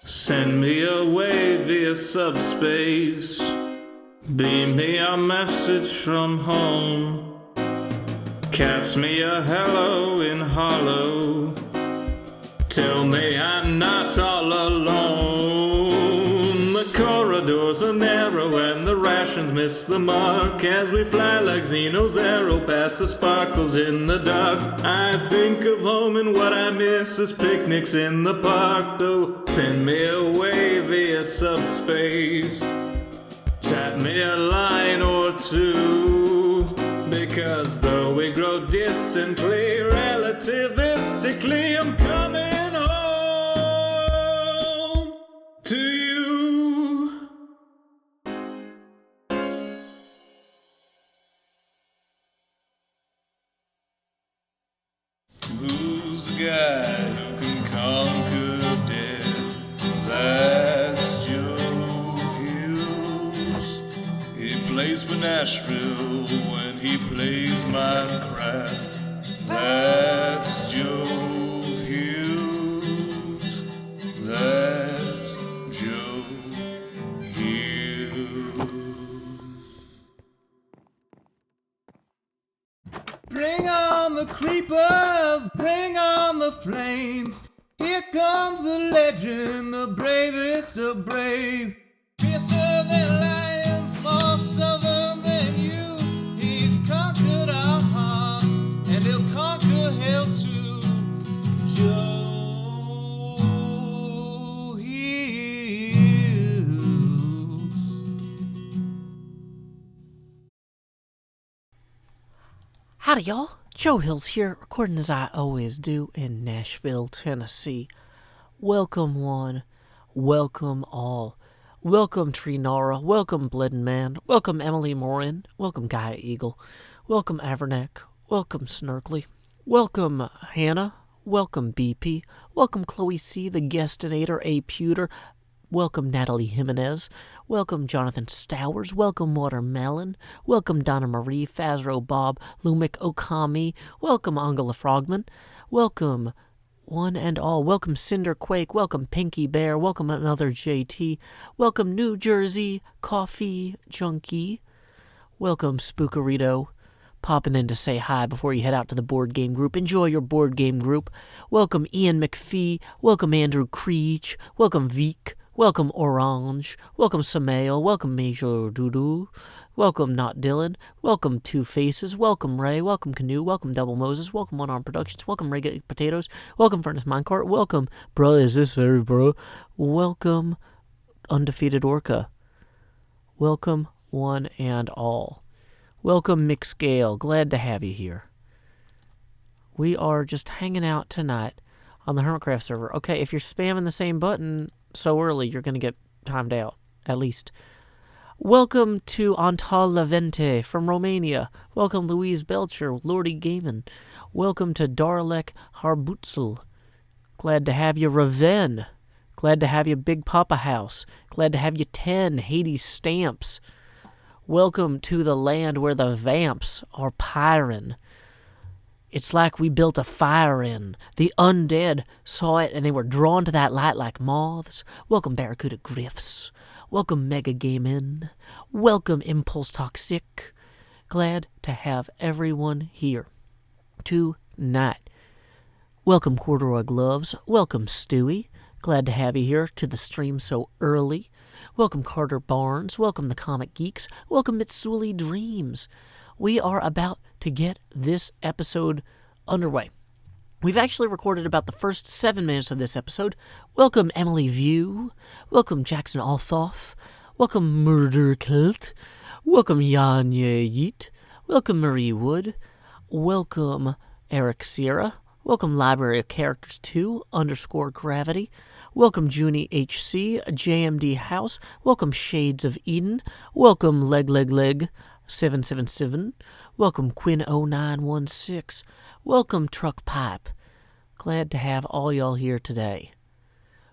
Send me away via subspace. Beam me a message from home. Cast me a hello in hollow. Tell me I'm not all alone. The corridors are narrow and the rations miss the mark as we fly like Xeno's arrow past the sparkles in the dark. I think of home and what I miss is picnics in the park. So send me away via subspace. Tap me a line or two, because though we grow distantly, relativistically, I'm coming home to you. Who's the guy who can conquer death? That's Joe Hills. He plays for Nashville when he plays Minecraft. That's Joe Hills. That's Joe Hills. Bring on the creepers, bring on the flames. Here comes the legend, the bravest of brave. Fiercer than lions, more southern than you. He's conquered our hearts, and he'll conquer hell too. Joe Hills. Howdy, y'all. Joe Hills here, recording as I always do in Nashville, Tennessee. Welcome one, welcome all. Welcome Trinara, welcome Bleden Man, welcome Emily Morin, welcome Gaia Eagle, welcome Avernack, welcome Snarkly, welcome Hannah, welcome BP, welcome Chloe C, the Guestinator, A Pewter, welcome Natalie Jimenez, welcome Jonathan Stowers, welcome Watermelon, welcome Donna Marie, Fazro Bob, Lumic Okami, welcome Angela Frogman, welcome one and all, welcome Cinder Quake, welcome Pinky Bear, welcome another JT, welcome New Jersey Coffee Junkie, welcome Spookerito, popping in to say hi before you head out to the board game group. Enjoy your board game group. Welcome Ian McPhee, welcome Andrew Creech, welcome Veek, welcome Orange, welcome Samael, welcome Major Doodoo, welcome Not Dylan, welcome Two Faces, welcome Ray, welcome Canoe, welcome Double Moses, welcome One Arm Productions, welcome Reggae Potatoes, welcome Furnace Minecart, welcome Bruh Is This Very Bro, welcome Undefeated Orca, welcome one and all, welcome Mick Gale, glad to have you here. We are just hanging out tonight on the Hermitcraft server. Okay, if you're spamming the same button so early, you're going to get timed out, at least. Welcome to Antal Levente from Romania. Welcome Louise Belcher, Lordy Gaiman. Welcome to Darlek Harbutzel. Glad to have you, Raven. Glad to have you, Big Papa House. Glad to have you, 10 Hades Stamps. Welcome to the land where the vamps are pyrin'. It's like we built a fire in. The undead saw it and they were drawn to that light like moths. Welcome Barracuda Griffs. Welcome Mega Game In. Welcome Impulse Toxic. Glad to have everyone here tonight. Welcome Corduroy Gloves. Welcome Stewie. Glad to have you here to the stream so early. Welcome Carter Barnes. Welcome the Comic Geeks. Welcome Mitsuli Dreams. We are about to get this episode underway. We've actually recorded about the first 7 minutes of this episode. Welcome Emily View. Welcome Jackson Althoff. Welcome Murder Cult. Welcome Yanya Yeet. Welcome Marie Wood. Welcome Eric Sierra. Welcome Library of Characters 2 _Gravity. Welcome Junie HC, JMD House. Welcome Shades of Eden. Welcome Leg 777. Welcome Quinn0916. Welcome Truck Pipe. Glad to have all y'all here today.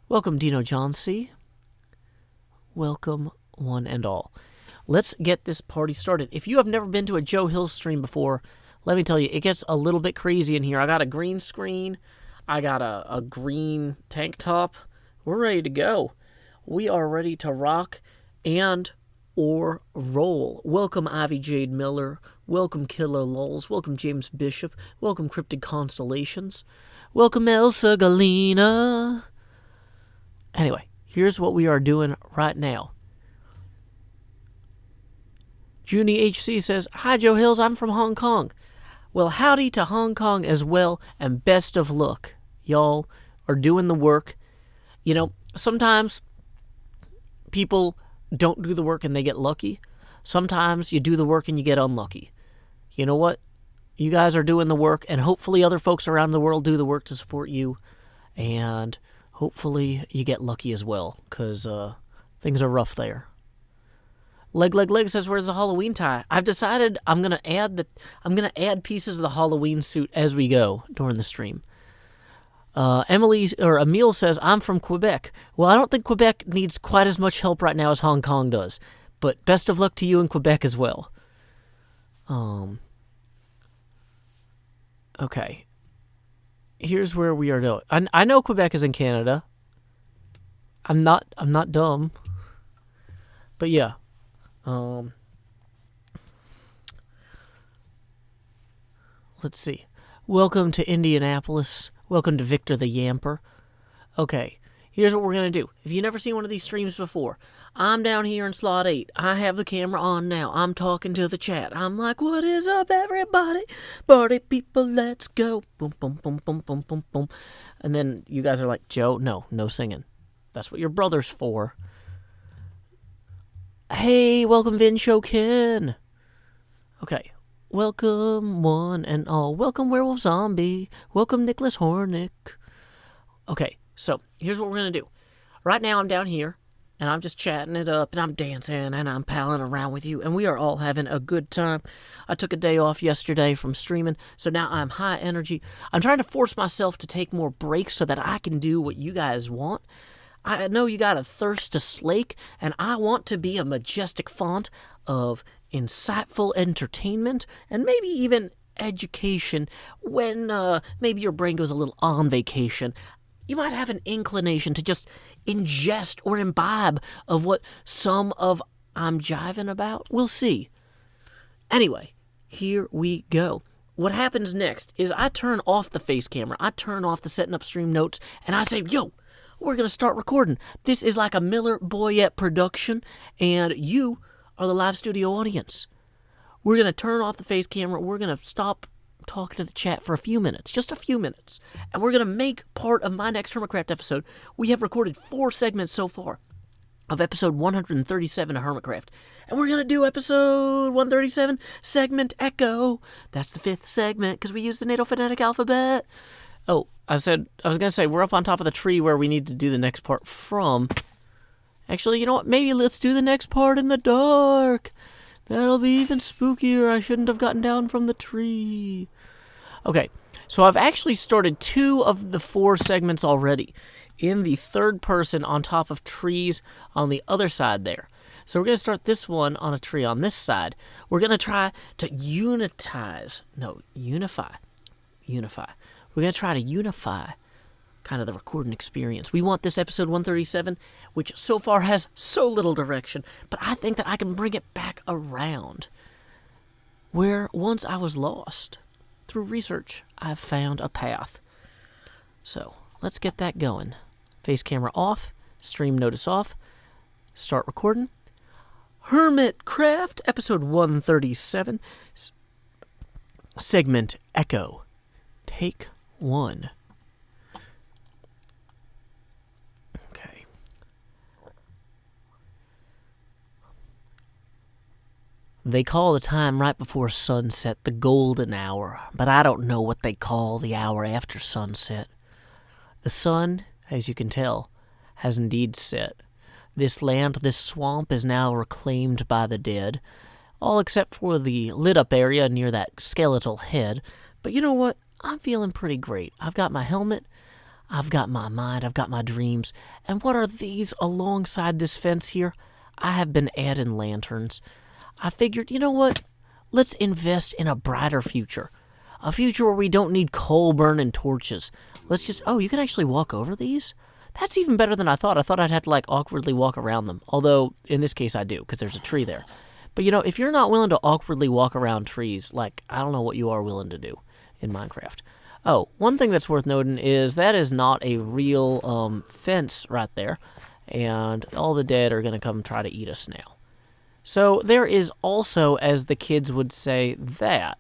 Welcome Dino Johnsey. Welcome one and all. Let's get this party started. If you have never been to a Joe Hills stream before, let me tell you, it gets a little bit crazy in here. I got a green screen. I got a green tank top We're ready to go. We are ready to rock and or roll. Welcome, Ivy Jade Miller. Welcome, Killer Lulz. Welcome, James Bishop. Welcome, Cryptid Constellations. Welcome, Elsa Galena. Anyway, here's what we are doing right now. Junie HC says, "Hi, Joe Hills. I'm from Hong Kong." Well, howdy to Hong Kong as well, and best of luck. Y'all are doing the work. You know, sometimes people don't do the work and they get lucky. Sometimes you do the work and you get unlucky. You know what? You guys are doing the work, and hopefully other folks around the world do the work to support you, and hopefully you get lucky as well, because things are rough there. Leg says, "Where's the Halloween tie?" I've decided I'm gonna add pieces of the Halloween suit as we go during the stream. Emile says, "I'm from Quebec." Well, I don't think Quebec needs quite as much help right now as Hong Kong does, but best of luck to you in Quebec as well. Okay. Here's where we are doing. I know Quebec is in Canada. I'm not dumb. But yeah. Let's see. Welcome to Indianapolis. Welcome to Victor the Yamper. Okay, here's what we're going to do. If you've never seen one of these streams before, I'm down here in slot 8. I have the camera on now. I'm talking to the chat. I'm like, "What is up, everybody? Party people, let's go." Boom, boom, boom, boom, boom, boom, boom. And then you guys are like, "Joe, no singing. That's what your brother's for." Hey, welcome Vin Shokin. Okay, welcome one and all. Welcome Werewolf Zombie. Welcome Nicholas Hornick. Okay, so here's what we're going to do. Right now I'm down here, and I'm just chatting it up, and I'm dancing, and I'm palling around with you, and we are all having a good time. I took a day off yesterday from streaming, so now I'm high energy. I'm trying to force myself to take more breaks so that I can do what you guys want. I know you got a thirst to slake, and I want to be a majestic font of insightful entertainment and maybe even education when maybe your brain goes a little on vacation. You might have an inclination to just ingest or imbibe of what some of I'm jiving about. We'll see. Anyway, here we go. What happens next is I turn off the face camera. I turn off the setting up stream notes, and I say, "Yo, we're going to start recording." This is like a Miller Boyette production, and you are the live studio audience. We're going to turn off the face camera. We're going to stop talking to the chat for a few minutes, just a few minutes, and we're going to make part of my next Hermitcraft episode. We have recorded 4 segments so far of episode 137 of Hermitcraft, and we're going to do episode 137, segment Echo. That's the 5th segment, because we use the NATO phonetic alphabet. Oh, I was going to say, we're up on top of the tree where we need to do the next part from. Actually, you know what? Maybe let's do the next part in the dark. That'll be even spookier. I shouldn't have gotten down from the tree. Okay, so I've actually started 2 of the 4 segments already in the third person on top of trees on the other side there. So we're going to start this one on a tree on this side. We're going to try to unify. We're going to try to unify kind of the recording experience. We want this episode 137, which so far has so little direction, but I think that I can bring it back around. Where once I was lost. Through research, I've found a path. So, let's get that going. Face camera off, stream notice off, start recording. Hermitcraft, episode 137, segment Echo. Take 1. Okay. They call the time right before sunset the golden hour, but I don't know what they call the hour after sunset. The sun, as you can tell, has indeed set. This land, this swamp, is now reclaimed by the dead, all except for the lit-up area near that skeletal head. But you know what? I'm feeling pretty great. I've got my helmet, I've got my mind, I've got my dreams. And what are these alongside this fence here? I have been adding lanterns. I figured, you know what? Let's invest in a brighter future. A future where we don't need coal-burning torches. Let's just... Oh, you can actually walk over these? That's even better than I thought. I thought I'd have to, like, awkwardly walk around them. Although, in this case, I do, because there's a tree there. But, if you're not willing to awkwardly walk around trees, like, I don't know what you are willing to do in Minecraft. Oh, one thing that's worth noting is that is not a real fence right there. And all the dead are going to come try to eat us now. So there is also, as the kids would say, that.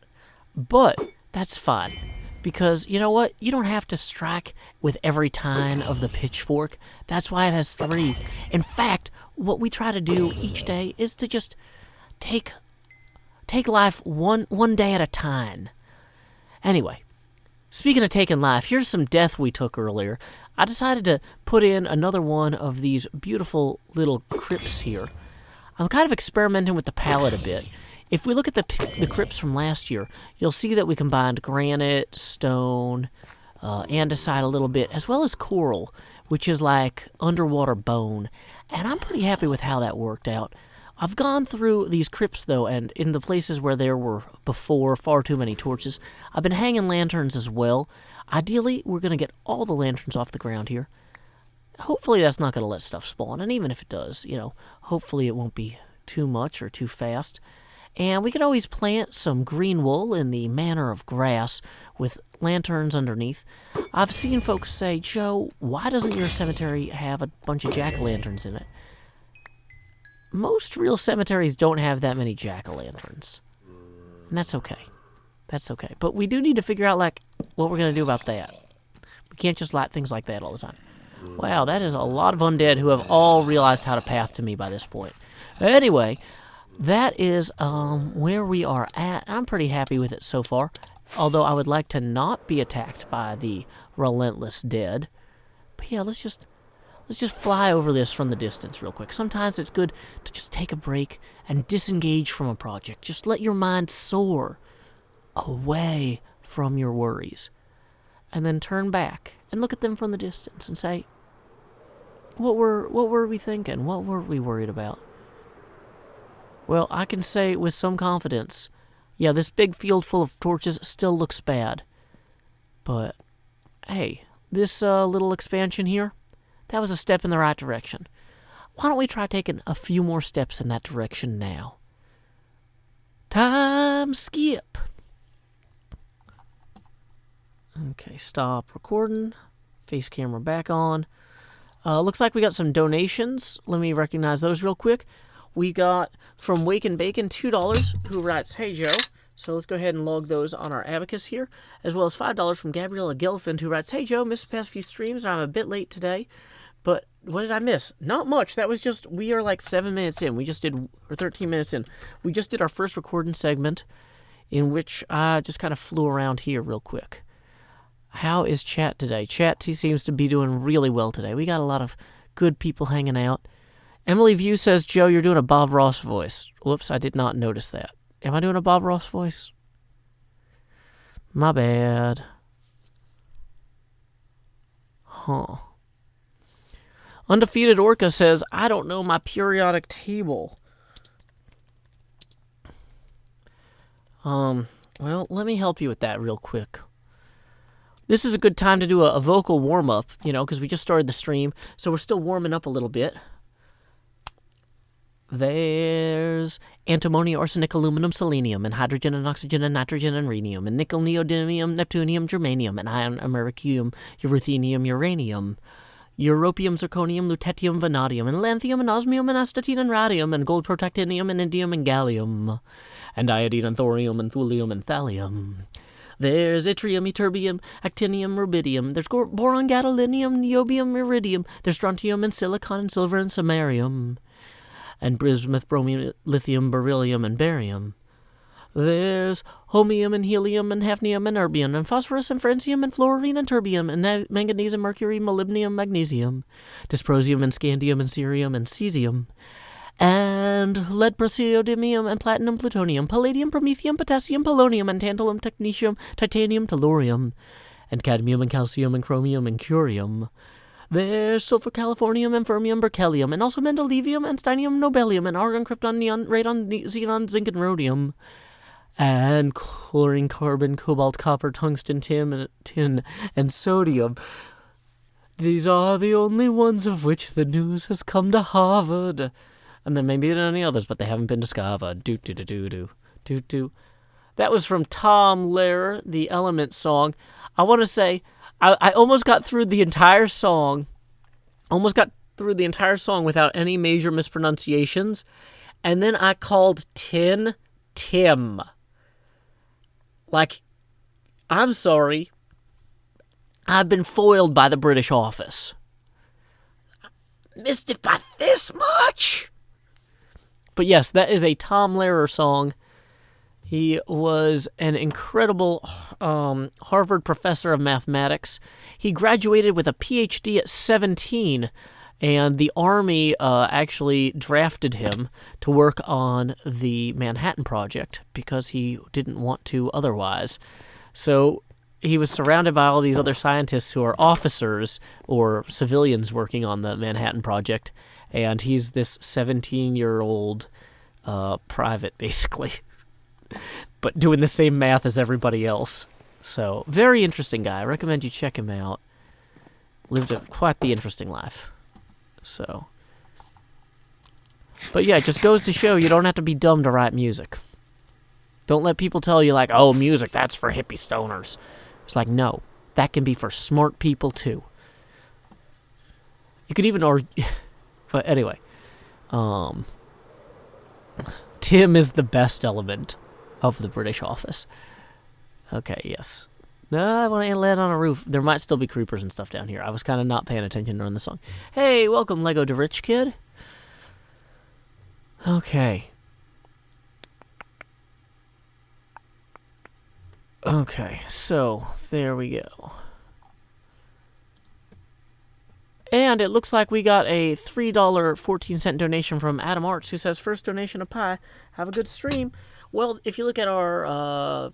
But that's fine. Because, you know what? You don't have to strike with every tine of the pitchfork. That's why it has 3. In fact, what we try to do each day is to just take life one day at a time. Anyway, speaking of taking life, here's some death we took earlier. I decided to put in another one of these beautiful little crypts here. I'm kind of experimenting with the palette a bit. If we look at the crypts from last year, you'll see that we combined granite, stone, andesite a little bit, as well as coral, which is like underwater bone. And I'm pretty happy with how that worked out. I've gone through these crypts, though, and in the places where there were before far too many torches, I've been hanging lanterns as well. Ideally, we're going to get all the lanterns off the ground here. Hopefully that's not going to let stuff spawn, and even if it does, hopefully it won't be too much or too fast. And we can always plant some green wool in the manner of grass with lanterns underneath. I've seen folks say, Joe, why doesn't your cemetery have a bunch of jack-o'-lanterns in it? Most real cemeteries don't have that many jack-o'-lanterns. And that's okay. That's okay. But we do need to figure out, what we're going to do about that. We can't just light things like that all the time. Wow, that is a lot of undead who have all realized how to path to me by this point. Anyway, that is where we are at. I'm pretty happy with it so far. Although I would like to not be attacked by the relentless dead. But yeah, let's just fly over this from the distance real quick. Sometimes it's good to just take a break and disengage from a project. Just let your mind soar away from your worries. And then turn back and look at them from the distance and say, what were we thinking? What were we worried about? Well, I can say with some confidence, yeah, this big field full of torches still looks bad. But, hey, this little expansion here, that was a step in the right direction. Why don't we try taking a few more steps in that direction now? Time skip. Okay, stop recording. Face camera back on. Looks like we got some donations. Let me recognize those real quick. We got from Wake and Bacon $2, who writes, "Hey Joe." So let's go ahead and log those on our abacus here, as well as $5 from Gabriella Gelfand, who writes, "Hey Joe, missed the past few streams, and I'm a bit late today, but what did I miss? Not much. That was just, we are 7 minutes in. Or 13 minutes in. We just did our first recording segment, in which I just kind of flew around here real quick. How is chat today? Chat seems to be doing really well today. We got a lot of good people hanging out. Emily View says, Joe, you're doing a Bob Ross voice. Whoops, I did not notice that. Am I doing a Bob Ross voice? My bad. Huh. Undefeated Orca says, I don't know my periodic table. Well, let me help you with that real quick. This is a good time to do a vocal warm-up, because we just started the stream, so we're still warming up a little bit. There's antimony, arsenic, aluminum, selenium, and hydrogen, and oxygen, and nitrogen, and rhenium, and nickel, neodymium, neptunium, germanium, and iron, americium, ruthenium, uranium, europium, zirconium, lutetium, vanadium, and lanthium, and osmium, and astatine, and radium, and gold, protactinium, and indium, and gallium, and iodine, and thorium, and thulium, and thallium. There's yttrium, ytterbium, actinium, rubidium. There's boron, gadolinium, niobium, iridium. There's strontium, and silicon, and silver, and samarium. And bismuth, bromium, lithium, beryllium, and barium. There's holmium, and helium, and hafnium, and erbium, and phosphorus, and francium, and fluorine, and terbium, and manganese, and mercury, molybdenum, magnesium. Dysprosium, and scandium, and cerium, and cesium. And lead, praseodymium, and platinum, plutonium, palladium, promethium, potassium, polonium, and tantalum, technetium, titanium, tellurium, and cadmium, and calcium, and chromium, and curium. There's sulfur, californium, and fermium, berkelium, and also mendelevium, and steinium, nobelium, and argon, krypton, neon, radon, xenon, zinc, and rhodium. And chlorine, carbon, cobalt, copper, tungsten, tin, and sodium. These are the only ones of which the news has come to Harvard. And then maybe there are any others, but they haven't been discovered. Do. That was from Tom Lehrer, the Element song. I want to say, I almost got through the entire song. Without any major mispronunciations. And then I called Tin Tim. Like, I'm sorry. I've been foiled by the British office. Missed it by this much? But yes, that is a Tom Lehrer song. He was an incredible Harvard professor of mathematics. He graduated with a PhD at 17, and the Army actually drafted him to work on the Manhattan Project because he didn't want to otherwise. So he was surrounded by all these other scientists who are officers or civilians working on the Manhattan Project, and he's this 17-year-old private, basically, but doing the same math as everybody else. So, very interesting guy. I recommend you check him out. Lived quite the interesting life. So, but yeah, it just goes to show you don't have to be dumb to write music. Don't let people tell you, like, oh, music, that's for hippie stoners. It's like, no, that can be for smart people, too. You could even argue... But anyway, Tim is the best element of the British office. Okay, yes. No, I want to land on a roof. There might still be creepers and stuff down here. I was kind of not paying attention during the song. Hey, welcome, Lego the Rich Kid. Okay. Okay, so there we go. And it looks like we got a $3.14 donation from Adam Arts, who says, first donation of pie. Have a good stream. Well, if you look at our, I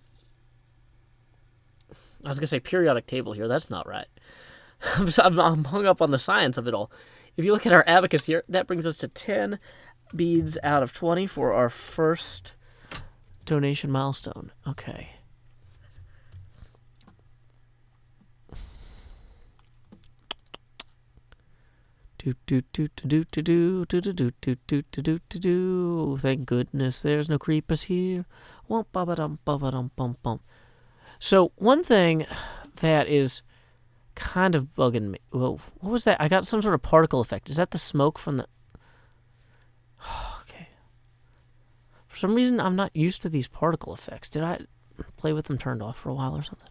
was going to say periodic table here. That's not right. I'm hung up on the science of it all. If you look at our abacus here, that brings us to 10 beads out of 20 for our first donation milestone. Okay. Thank goodness there's no creepers here. So one thing that is kind of bugging me. Well, what was that? I got some sort of particle effect. Is that the smoke from the... Okay. For some reason, I'm not used to these particle effects. Did I play with them turned off for a while or something?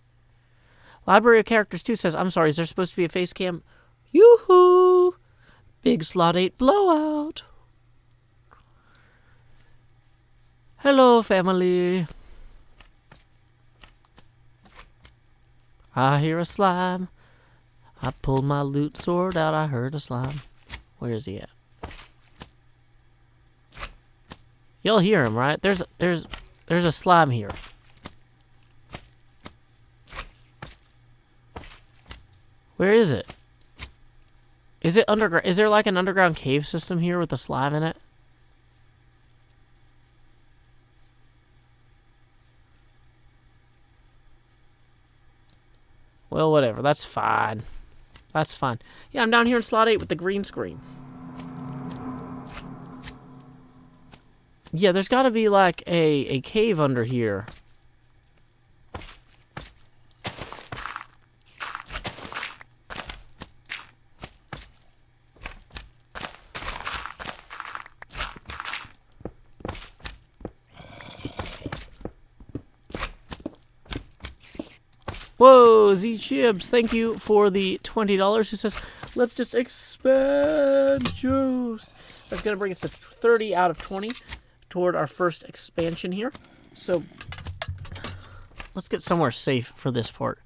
Library of Characters 2 says, I'm sorry, is there supposed to be a face cam? Yoo-hoo! Big Slot 8 blowout. Hello, family. I hear a slime. I pulled my loot sword out. I heard a slime. Where is he at? You'll hear him, right? There's a slime here. Where is it? Is it underground? Is there like an underground cave system here with a slime in it? Well, whatever. That's fine. That's fine. Yeah, I'm down here in slot 8 with the green screen. Yeah, there's got to be like a cave under here. Whoa, Z-Chibs, thank you for the $20. He says, let's just expand juice. That's going to bring us to 30 out of 20 toward our first expansion here. So, let's get somewhere safe for this part.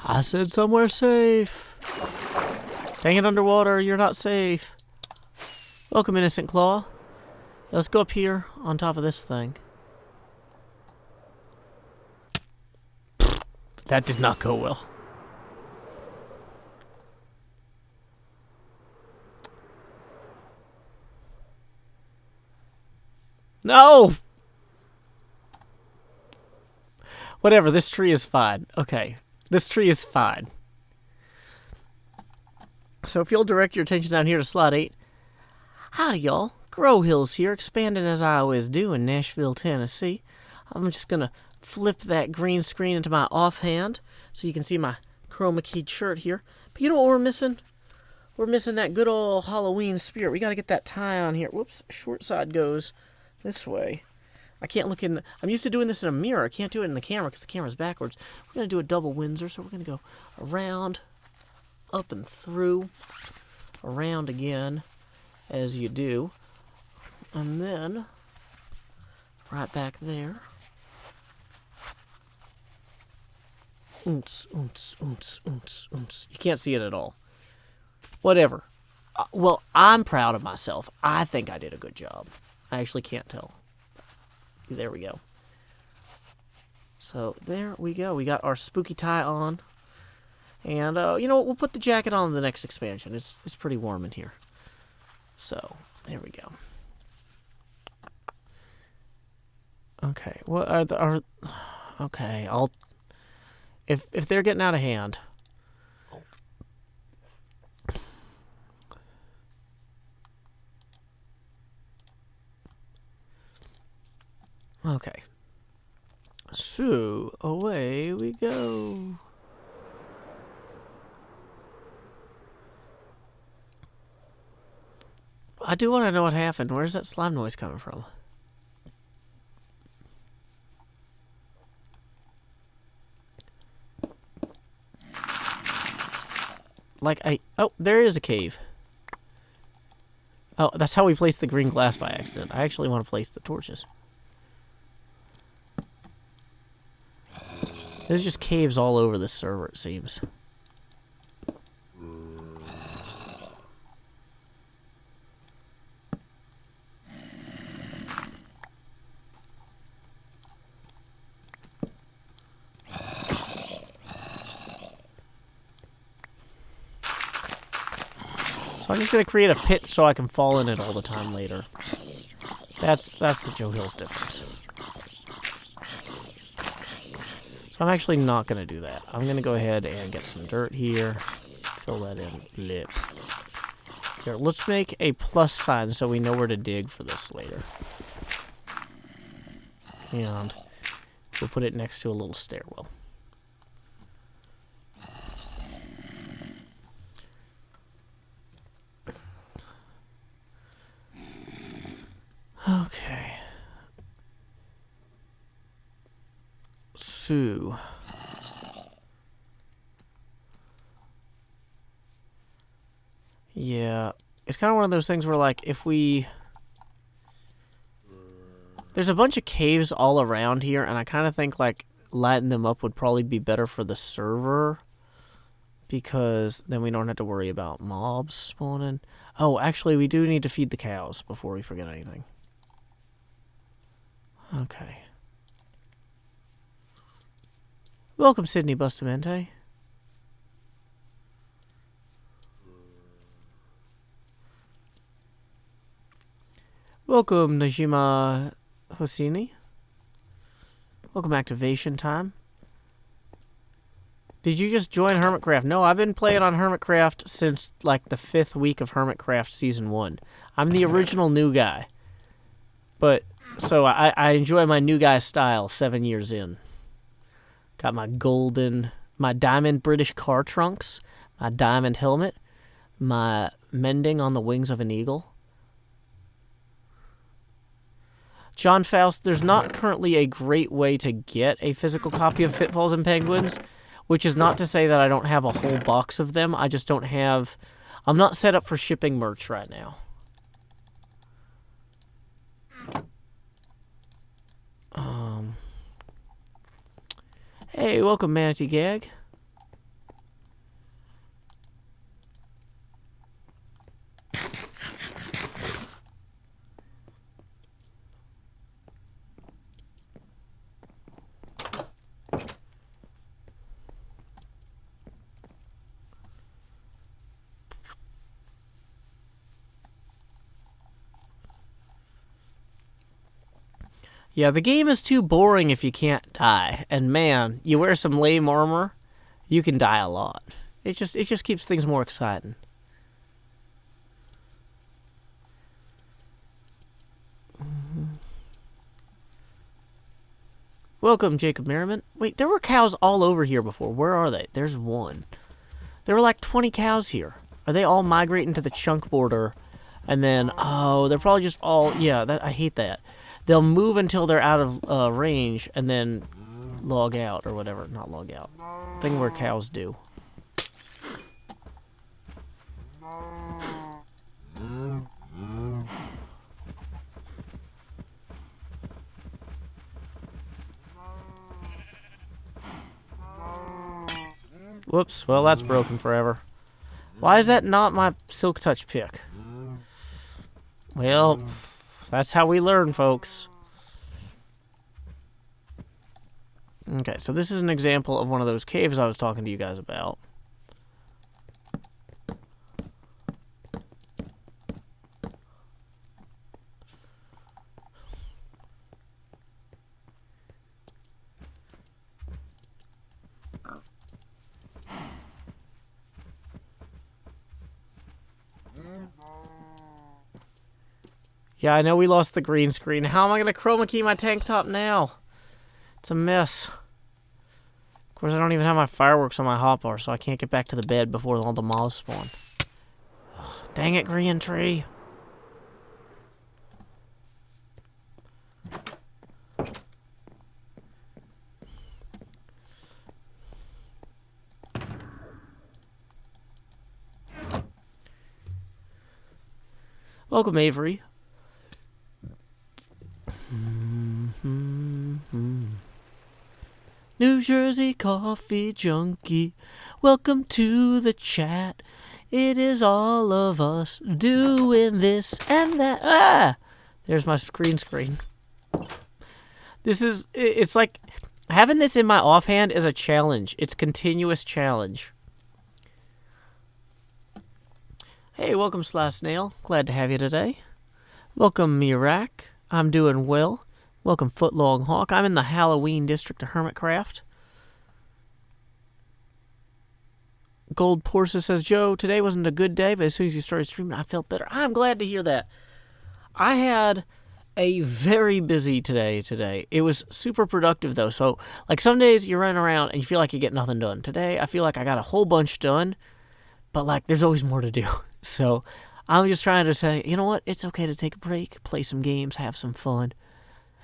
I said somewhere safe. Dang it, underwater, you're not safe. Welcome, Innocent Claw. Let's go up here on top of this thing. That did not go well. No! Whatever, this tree is fine. Okay. This tree is fine. So if you'll direct your attention down here to slot 8. Howdy, y'all. Grow Hills here, expanding as I always do in Nashville, Tennessee. I'm just going to flip that green screen into my offhand so you can see my chroma keyed shirt here. But you know what we're missing? We're missing that good old Halloween spirit. We got to get that tie on here. Whoops, short side goes this way. I can't look in the... I'm used to doing this in a mirror. I can't do it in the camera because the camera's backwards. We're going to do a double Windsor, so we're going to go around, up and through, around again, as you do. And then, right back there. Oonce, oonce, oonce, oonce, oonce. You can't see it at all. Whatever. Well, I'm proud of myself. I think I did a good job. I actually can't tell. There we go. So, there we go. We got our spooky tie on. And, you know what? We'll put the jacket on in the next expansion. It's pretty warm in here. So, there we go. Okay, what are the... okay, I'll... If they're getting out of hand... Okay. So, away we go. I do want to know what happened. Where's that slime noise coming from? Oh, there is a cave. Oh, that's how we placed the green glass by accident. I actually want to place the torches. There's just caves all over this server, it seems. So I'm just going to create a pit so I can fall in it all the time later. That's the Joe Hill's difference. So I'm actually not going to do that. I'm going to go ahead and get some dirt here. Fill that in. Blip. Here, let's make a plus sign so we know where to dig for this later. And we'll put it next to a little stairwell. Okay. So... yeah, it's kind of one of those things where, like, if we... there's a bunch of caves all around here, and I kind of think, like, lighting them up would probably be better for the server, because then we don't have to worry about mobs spawning. Oh, actually, we do need to feed the cows before we forget anything. Okay. Welcome, Sydney Bustamante. Welcome, Najima Hosseini. Welcome, Activation Time. Did you just join Hermitcraft? No, I've been playing on Hermitcraft since, like, the 5th week of Hermitcraft Season 1. I'm the original new guy. But, so I enjoy my new guy style 7 years in. Got my diamond British car trunks, my diamond helmet, my mending on the wings of an eagle. John Faust, there's not currently a great way to get a physical copy of Pitfalls and Penguins, which is not to say that I don't have a whole box of them. I just don't have... I'm not set up for shipping merch right now. Hey, welcome, Manatee Gag. Yeah, the game is too boring if you can't die. And man, you wear some lame armor, you can die a lot. It just keeps things more exciting. Welcome, Jacob Merriman. Wait, there were cows all over here before. Where are they? There's one. There were like 20 cows here. Are they all migrating to the chunk border? And then, oh, they're probably just all, yeah, I hate that. They'll move until they're out of range and then log out or whatever. Not log out. Thing where cows do. Whoops, well, that's broken forever. Why is that not my Silk Touch pick? Well, that's how we learn, folks. Okay, so this is an example of one of those caves I was talking to you guys about. Yeah, I know we lost the green screen. How am I going to chroma key my tank top now? It's a mess. Of course, I don't even have my fireworks on my hotbar, so I can't get back to the bed before all the moths spawn. Dang it, green tree. Welcome, Avery. New Jersey coffee junkie, welcome to the chat. It is all of us doing this and that. Ah! There's my green screen. It's like, having this in my offhand is a challenge. It's continuous challenge. Hey, welcome Sly Snail. Glad to have you today. Welcome Mirak. I'm doing well. Welcome Footlong Hawk. I'm in the Halloween district of Hermitcraft. Gold Porsa says, Joe, today wasn't a good day, but as soon as you started streaming, I felt better. I'm glad to hear that. I had a very busy today. It was super productive, though. So, like, some days you're running around and you feel like you get nothing done. Today, I feel like I got a whole bunch done, but, like, there's always more to do. So, I'm just trying to say, you know what? It's okay to take a break, play some games, have some fun.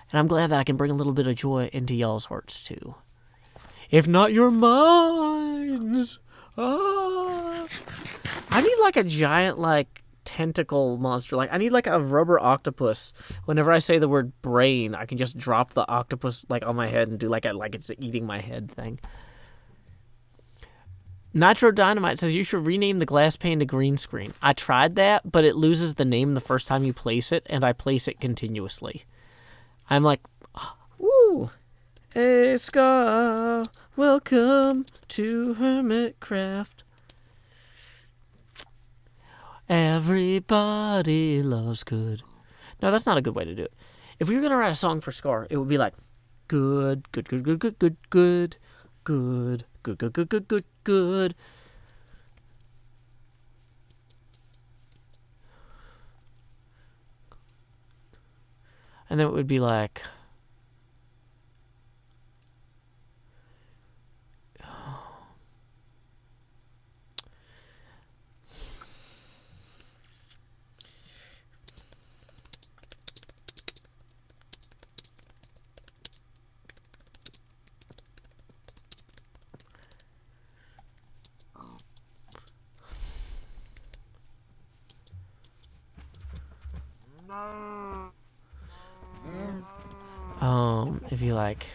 And I'm glad that I can bring a little bit of joy into y'all's hearts, too. If not your minds. Ah. I need, like, a giant, like, tentacle monster. Like, I need, like, a rubber octopus. Whenever I say the word brain, I can just drop the octopus, like, on my head and do, like it's eating my head thing. Nitro Dynamite says you should rename the glass pane to green screen. I tried that, but it loses the name the first time you place it, and I place it continuously. I'm like, woo! Hey, Scar, welcome to Hermitcraft. Everybody loves good. No, that's not a good way to do it. If we were going to write a song for Scar, it would be like, good, good, good, good, good, good, good, good, good, good, good, good, good, good. And then it would be like, if you like,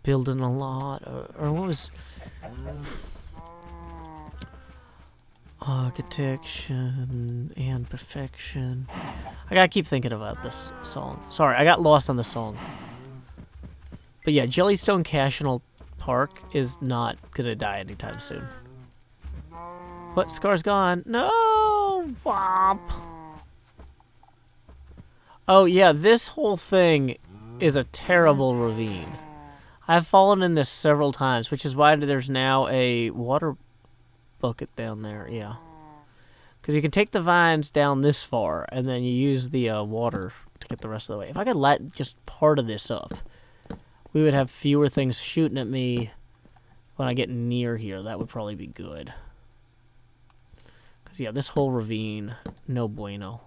building a lot, or what was architecture and perfection. I gotta keep thinking about this song. Sorry, I got lost on the song. But yeah, Jellystone National Park is not gonna die anytime soon. What? Scar's gone? No! Womp. Oh yeah, this whole thing is a terrible ravine. I've fallen in this several times, which is why there's now a water bucket down there, yeah. Because you can take the vines down this far, and then you use the water to get the rest of the way. If I could light just part of this up, we would have fewer things shooting at me when I get near here. That would probably be good. Because, yeah, this whole ravine, no bueno.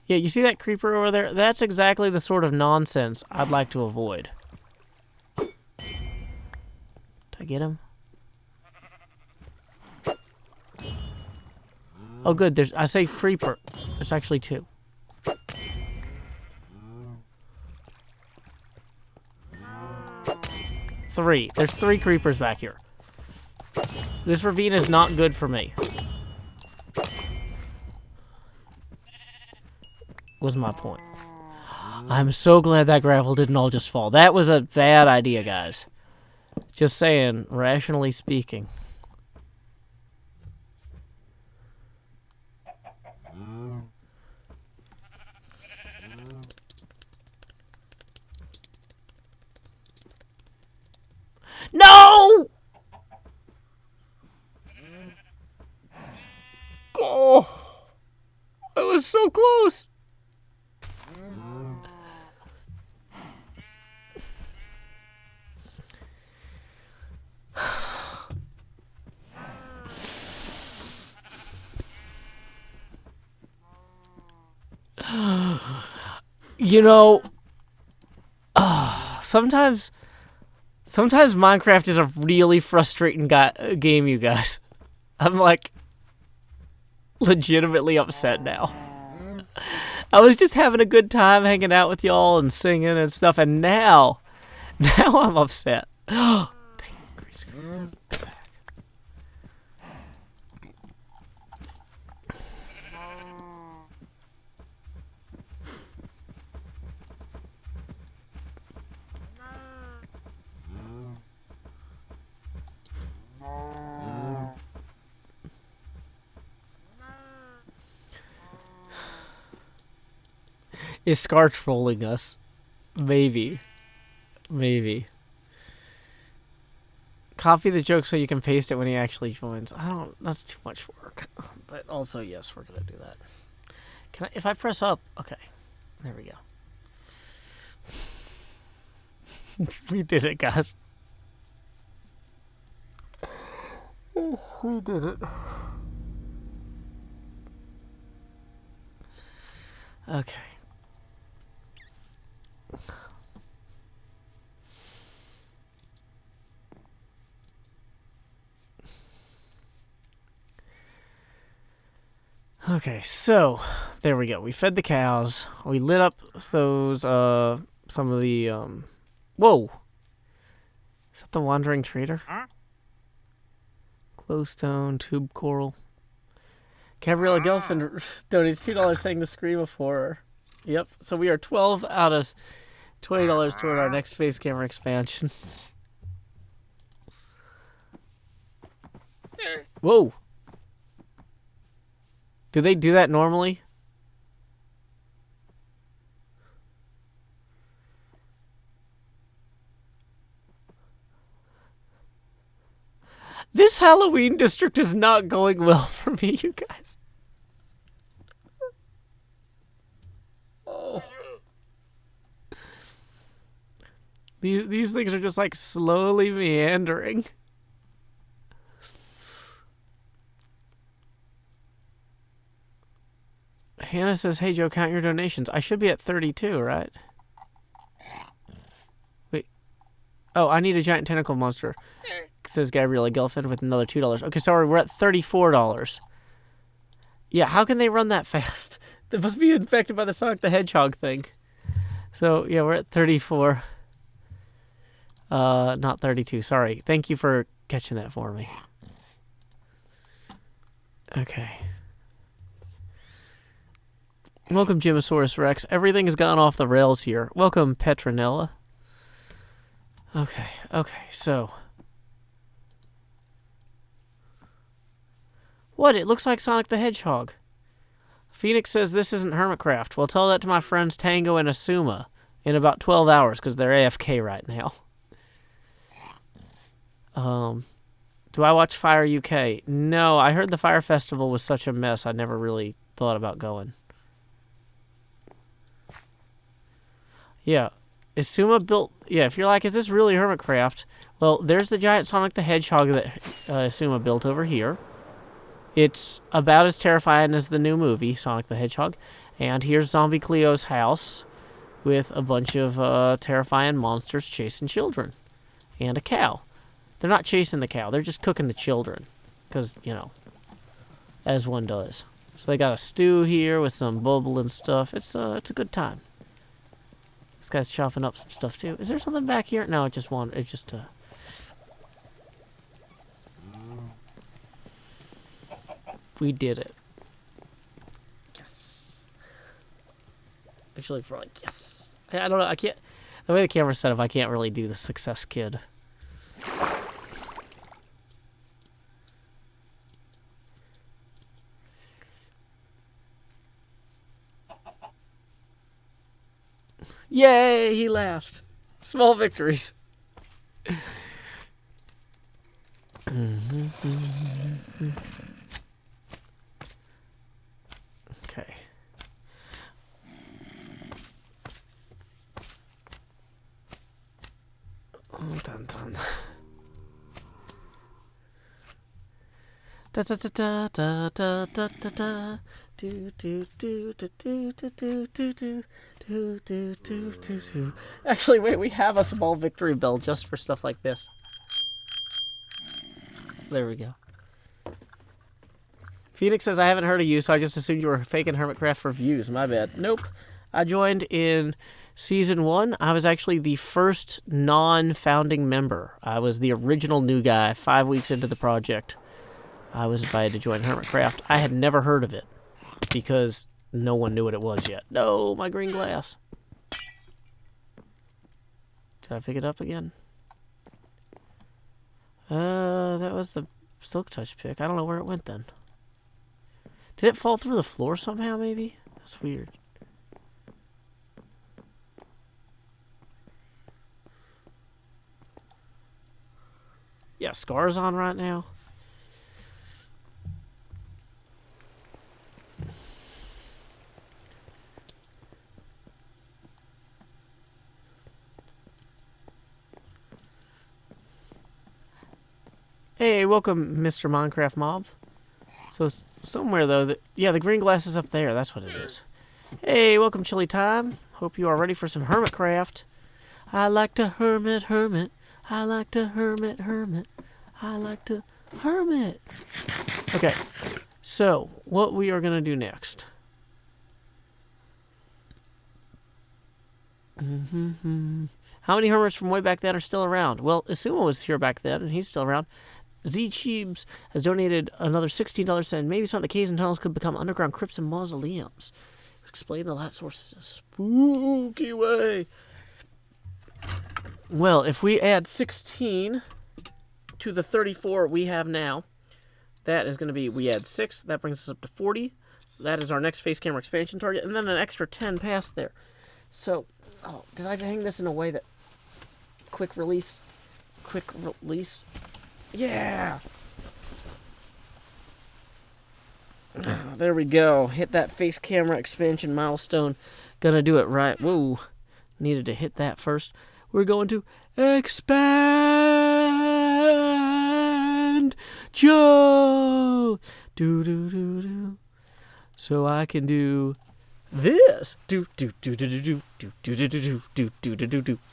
Yeah, you see that creeper over there? That's exactly the sort of nonsense I'd like to avoid. Did I get him? Oh, good. I say creeper. There's actually two. Three. There's 3 creepers back here. This ravine is not good for me. Was my point. I'm so glad that gravel didn't all just fall. That was a bad idea, guys. Just saying, rationally speaking. No! Oh, that was so close. You know, sometimes Minecraft is a really frustrating game, you guys. I'm like legitimately upset now. I was just having a good time hanging out with y'all and singing and stuff, and now I'm upset. Dang it, Grease. Come back. Is Scar trolling us? Maybe. Maybe. Copy the joke so you can paste it when he actually joins. That's too much work. But also, yes, we're gonna do that. If I press up, okay. There we go. We did it, guys. We did it. Okay. Okay, so there we go. We fed the cows. We lit up those some of the whoa. Is that the wandering trader? Glowstone, tube coral. Gabriella Gelfin donates $2 saying the scream of horror. Yep. So we are 12 out of $20 toward our next face camera expansion. Whoa. Do they do that normally? This Halloween district is not going well for me, you guys. Oh. These things are just like slowly meandering. Hannah says, hey, Joe, count your donations. I should be at 32, right? Wait. Oh, I need a giant tentacle monster, says Gabriella Gelfin with another $2. Okay, sorry, we're at $34. Yeah, how can they run that fast? They must be infected by the Sonic the Hedgehog thing. So, yeah, we're at 34. Not 32, sorry. Thank you for catching that for me. Okay. Welcome, Gymosaurus Rex. Everything has gone off the rails here. Welcome, Petronella. Okay, so... What? It looks like Sonic the Hedgehog. Phoenix says this isn't Hermitcraft. Well, tell that to my friends Tango and Asuma in about 12 hours because they're AFK right now. Do I watch Fire UK? No, I heard the Fire Festival was such a mess. I never really thought about going. Yeah. Asuma built... Yeah, if you're like, is this really Hermitcraft? Well, there's the giant Sonic the Hedgehog that Asuma built over here. It's about as terrifying as the new movie, Sonic the Hedgehog. And here's Zombie Cleo's house with a bunch of terrifying monsters chasing children. And a cow. They're not chasing the cow. They're just cooking the children. Because, you know, as one does. So they got a stew here with some bubble and stuff. It's a good time. This guy's chopping up some stuff, too. Is there something back here? No, it just wanted... It just, We did it. Yes. Actually, for like, yes. I don't know, I can't... The way the camera's set up, I can't really do the success kid. Yay, he laughed. Small victories. Okay. Dun dun. Da da da da da da da da da. Do do do do do do do do do do do do do do. Actually, wait, we have a small victory bell just for stuff like this. There we go. Phoenix says, I haven't heard of you, so I just assumed you were faking Hermitcraft for views. My bad. Nope. I joined in Season 1. I was actually the first non-founding member. I was the original new guy 5 weeks into the project. I was invited to join Hermitcraft. I had never heard of it because no one knew what it was yet. No, my green glass. Did I pick it up again? That was the Silk Touch pick. I don't know where it went then. Did it fall through the floor somehow, maybe? That's weird. Yeah, Scar's on right now. Hey, welcome, Mr. Minecraft Mob. So, somewhere, though, yeah, the green glass is up there. That's what it is. Hey, welcome, Chili Time. Hope you are ready for some Hermitcraft. I like to hermit. I like to hermit. I like to hermit. Okay, so, what we are going to do next. How many hermits from way back then are still around? Well, Asuma was here back then, and he's still around. Z Cheebs has donated another $16 saying maybe some of the caves and tunnels could become underground crypts and mausoleums. Explain the light sources in a spooky way. Well, if we add 16 to the 34 we have now, that is going to be, we add 6, that brings us up to 40. That is our next face camera expansion target, and then an extra 10 past there. So, oh, did I hang this in a way that, quick release. Yeah! There we go. Hit that face camera expansion milestone. Gonna do it right. Whoa. Needed to hit that first. We're going to expand Joe. Do. So I can do this. Do.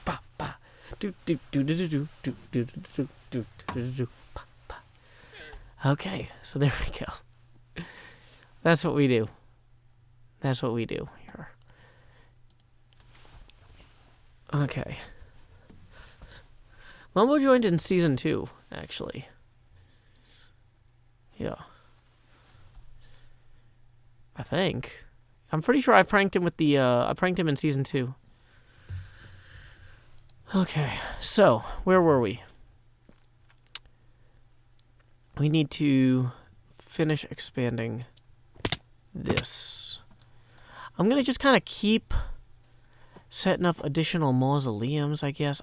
Pa pa. Do. Okay, so there we go. That's what we do. That's what we do here. Okay. Mumbo joined in season 2, actually. Yeah. I think. I'm pretty sure I pranked him with the, I pranked him in season 2. Okay, so, where were we? We need to finish expanding this. I'm going to just kind of keep setting up additional mausoleums, I guess.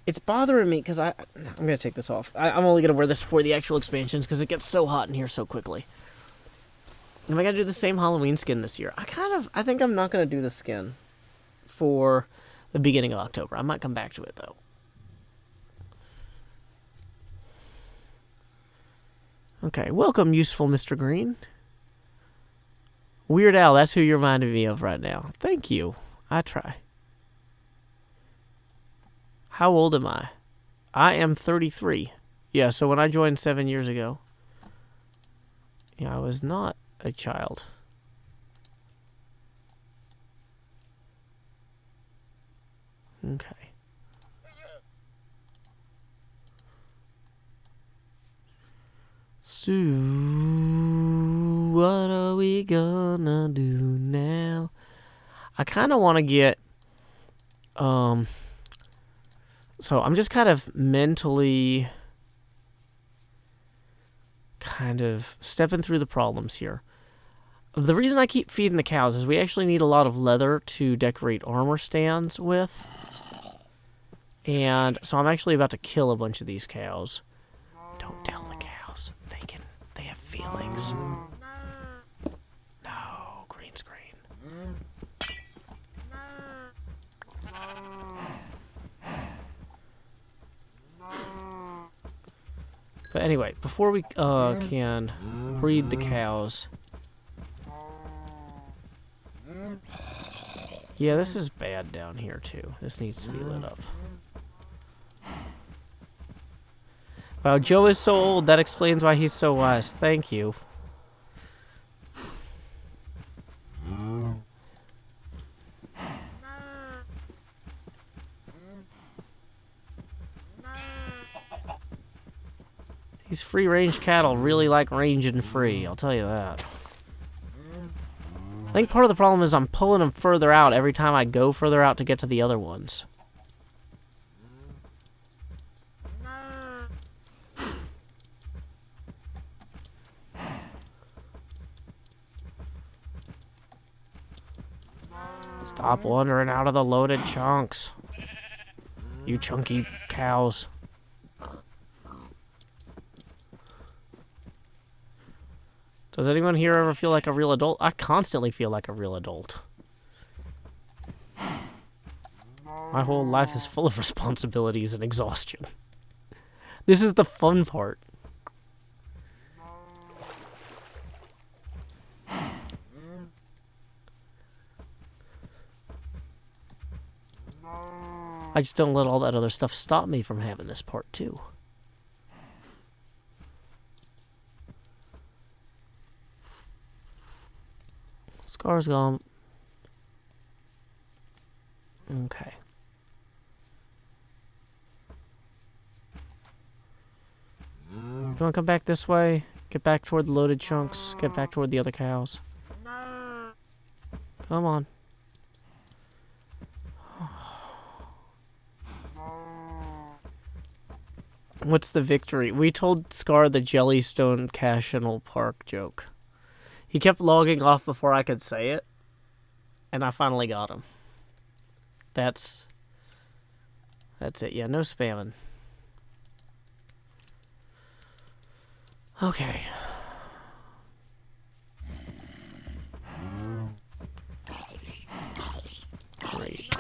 It's bothering me because I'm going to take this off. I'm only going to wear this for the actual expansions because it gets so hot in here so quickly. Am I going to do the same Halloween skin this year? I think I'm not going to do the skin for the beginning of October. I might come back to it, though. Okay, welcome, useful Mr. Green. Weird Al, that's who you're reminding me of right now. Thank you. I try. How old am I? I am 33. Yeah, so when I joined 7 years ago, yeah, I was not a child. Okay. So, what are we gonna do now? I kind of want to get, so I'm just kind of mentally kind of stepping through the problems here. The reason I keep feeding the cows is we actually need a lot of leather to decorate armor stands with. And so I'm actually about to kill a bunch of these cows. Don't tell the cows. They have feelings. No, green screen. But anyway, before we can breed the cows. Yeah, this is bad down here too. This needs to be lit up. Wow, Joe is so old. That explains why he's so wise. Thank you. These free-range cattle really like ranging free, I'll tell you that. I think part of the problem is I'm pulling them further out every time I go further out to get to the other ones. Stop wandering out of the loaded chunks. You chunky cows. Does anyone here ever feel like a real adult? I constantly feel like a real adult. My whole life is full of responsibilities and exhaustion. This is the fun part. I just don't let all that other stuff stop me from having this part too. Scar's gone. Okay. You want to come back this way? Get back toward the loaded chunks. Get back toward the other cows. Come on. What's the victory? We told Scar the Jellystone National Park joke. He kept logging off before I could say it, and I finally got him. That's it. Yeah, no spamming. Okay. Great.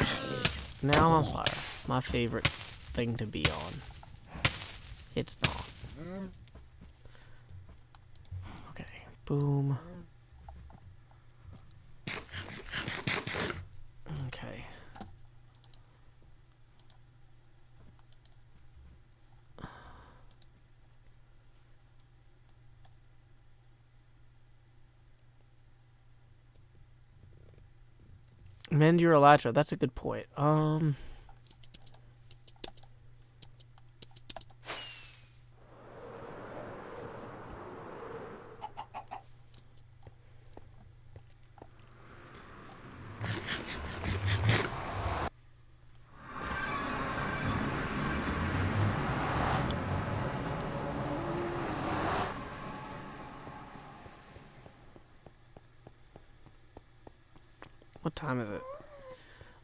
Now I'm on fire. My favorite thing to be on. It's not. Okay. Boom. Okay. Mend your elytra. That's a good point. What time is it?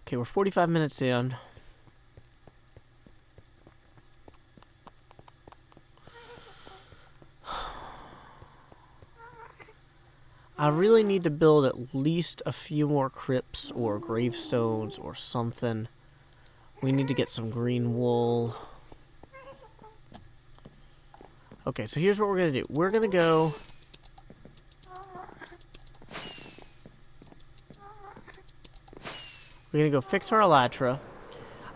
Okay, we're 45 minutes in. I really need to build at least a few more crypts or gravestones or something. We need to get some green wool. Okay, so here's what we're going to do. We're going to go... We're going to go fix our elytra.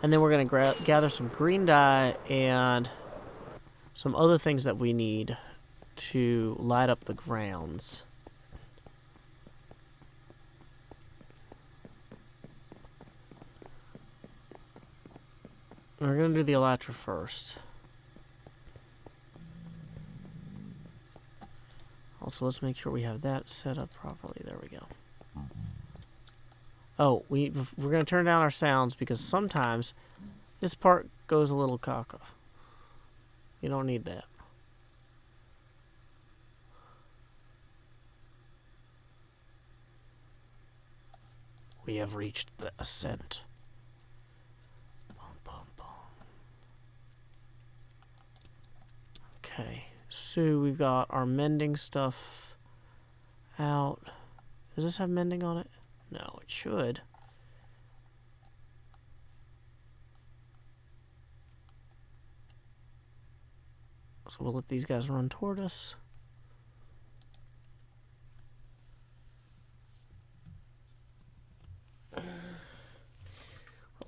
And then we're going to gather some green dye and some other things that we need to light up the grounds. We're going to do the elytra first. Also, let's make sure we have that set up properly. There we go. Oh, we're going to turn down our sounds because sometimes this part goes a little caca. You don't need that. We have reached the ascent. Okay, so we've got our mending stuff out. Does this have mending on it? No, it should. So we'll let these guys run toward us.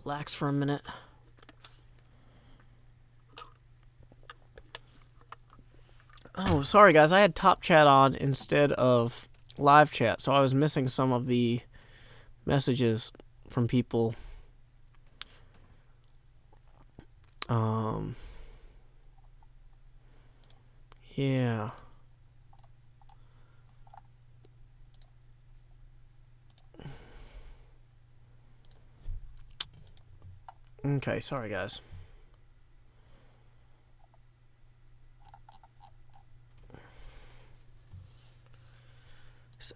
Relax for a minute. Oh, sorry guys, I had top chat on instead of live chat, so I was missing some of the messages from people. Yeah. Okay, sorry guys.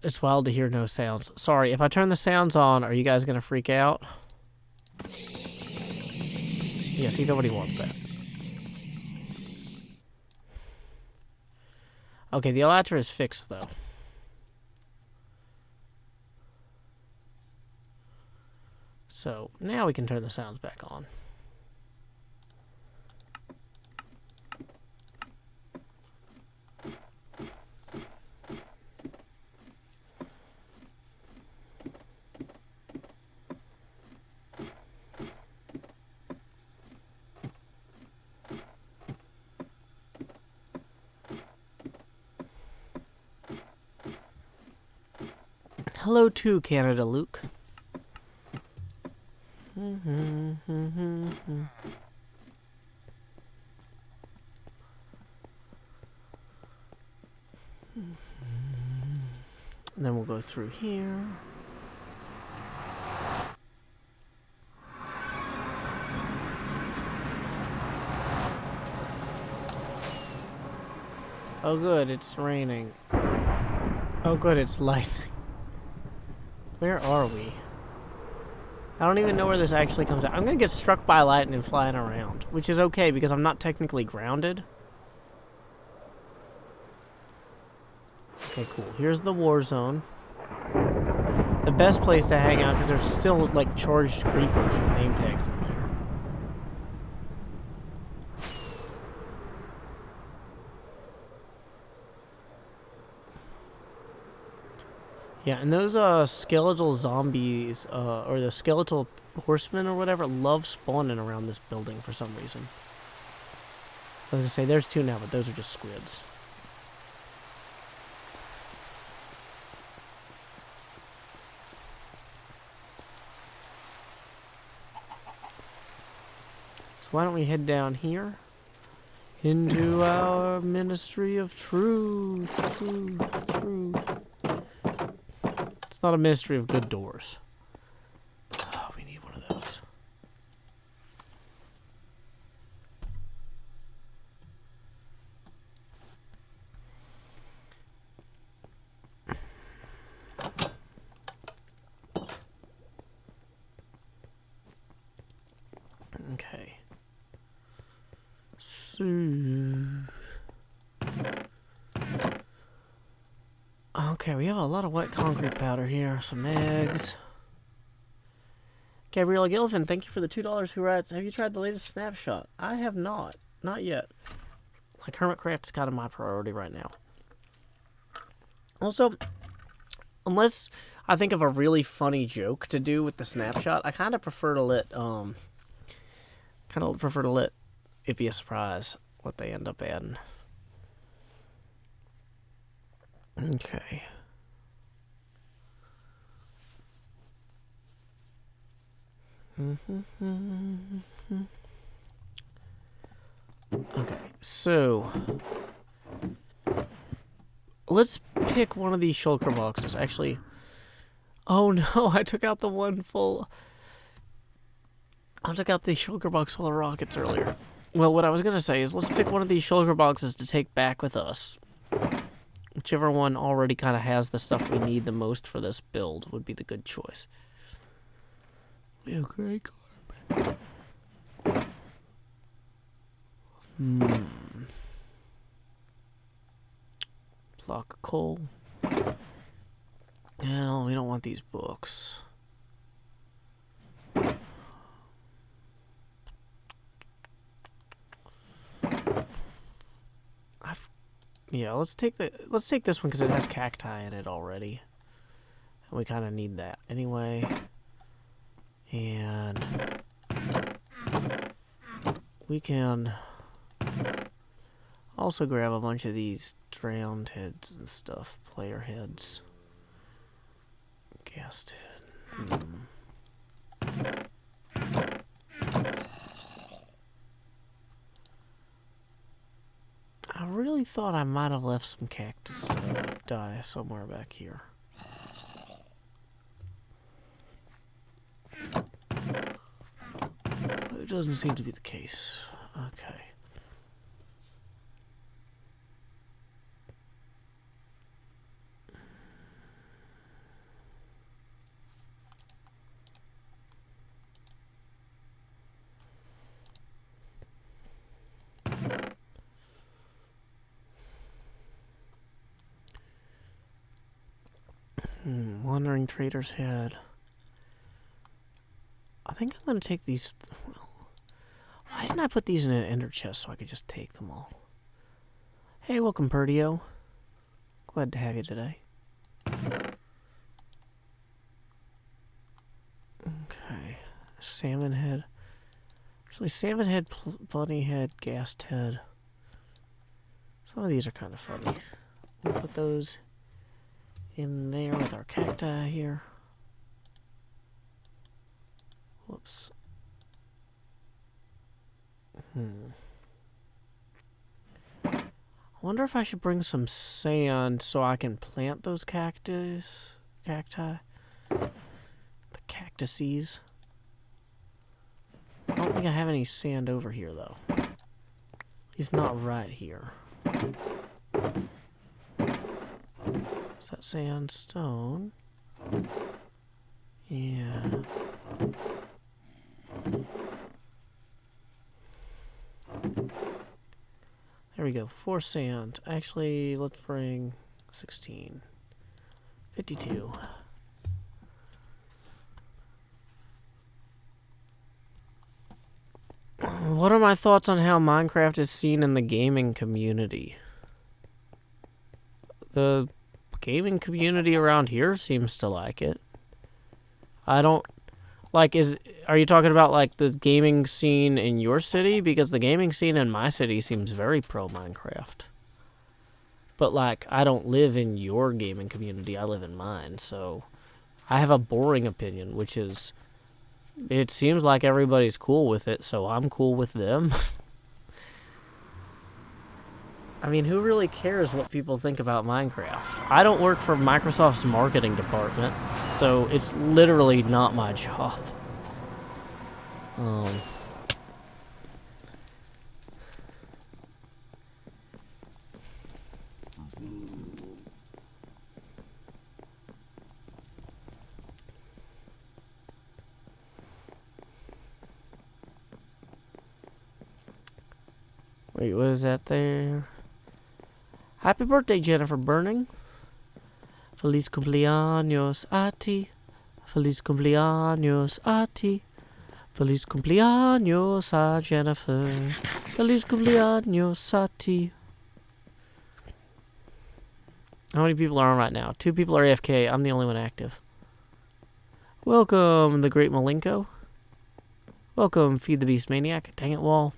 It's wild to hear no sounds. Sorry, if I turn the sounds on, are you guys going to freak out? Yeah, see, nobody wants that. Okay, the elytra is fixed, though. So, now we can turn the sounds back on. Hello to Canada, Luke. And then we'll go through here. Oh good, it's raining. Oh good, it's lightning. Where are we? I don't even know where this actually comes out. I'm gonna get struck by lightning flying around, which is okay because I'm not technically grounded. Okay, cool. Here's the war zone. The best place to hang out because there's still like charged creepers with name tags in there. Yeah, and those skeletal zombies, or the skeletal horsemen or whatever, love spawning around this building for some reason. I was gonna say, there's two now, but those are just squids. So why don't we head down here? Into our ministry of truth, truth. It's not a ministry of good doors. Oh, we need one of those. Okay. So... Okay, we have a lot of wet concrete powder here. Some eggs. Gabriella Gilfin, thank you for the $2 who writes, have you tried the latest snapshot? I have not. Not yet. Like, Hermitcraft is kind of my priority right now. Also, unless I think of a really funny joke to do with the snapshot, I kind of prefer to let, it be a surprise what they end up adding. Okay. Okay, so let's pick one of these shulker boxes. Actually, oh no, I took out the one full. I took out the shulker box full of rockets earlier. Well, what I was gonna say is let's pick one of these shulker boxes to take back with us. Whichever one already kind of has the stuff we need the most for this build would be the good choice. Yeah, gray carpet. Block of coal. No, we don't want these books. Yeah, let's take this one because it has cacti in it already. And we kind of need that anyway. And we can also grab a bunch of these drowned heads and stuff. Player heads. Ghast head. I really thought I might have left some cactus dye somewhere back here. But it doesn't seem to be the case. Okay. Wandering Trader's Head. I think I'm going to take these... Well, why didn't I put these in an ender chest so I could just take them all? Hey, welcome, Perdio. Glad to have you today. Okay. Salmon head. Actually, salmon head, bunny head, ghast head. Some of these are kind of funny. We'll put those in there with our cacti here. Whoops. I wonder if I should bring some sand so I can plant those cacti. The cactuses. I don't think I have any sand over here, though. He's not right here. Is that sandstone? Yeah. There we go. 4 sand. Actually, let's bring 16. 52. What are my thoughts on how Minecraft is seen in the gaming community? The gaming community around here seems to like it. I don't... Like, are you talking about, like, the gaming scene in your city? Because the gaming scene in my city seems very pro-Minecraft. But, like, I don't live in your gaming community. I live in mine, so... I have a boring opinion, which is... It seems like everybody's cool with it, so I'm cool with them. I mean, who really cares what people think about Minecraft? I don't work for Microsoft's marketing department, so it's literally not my job. Wait, what is that there? Happy birthday, Jennifer Burning. Feliz cumpleaños a ti. Feliz cumpleaños a ti. Feliz cumpleaños a Jennifer. Feliz cumpleaños a ti. How many people are on right now? 2 people are AFK. I'm the only one active. Welcome, the Great Malenko. Welcome, Feed the Beast Maniac. Dang it, Wall.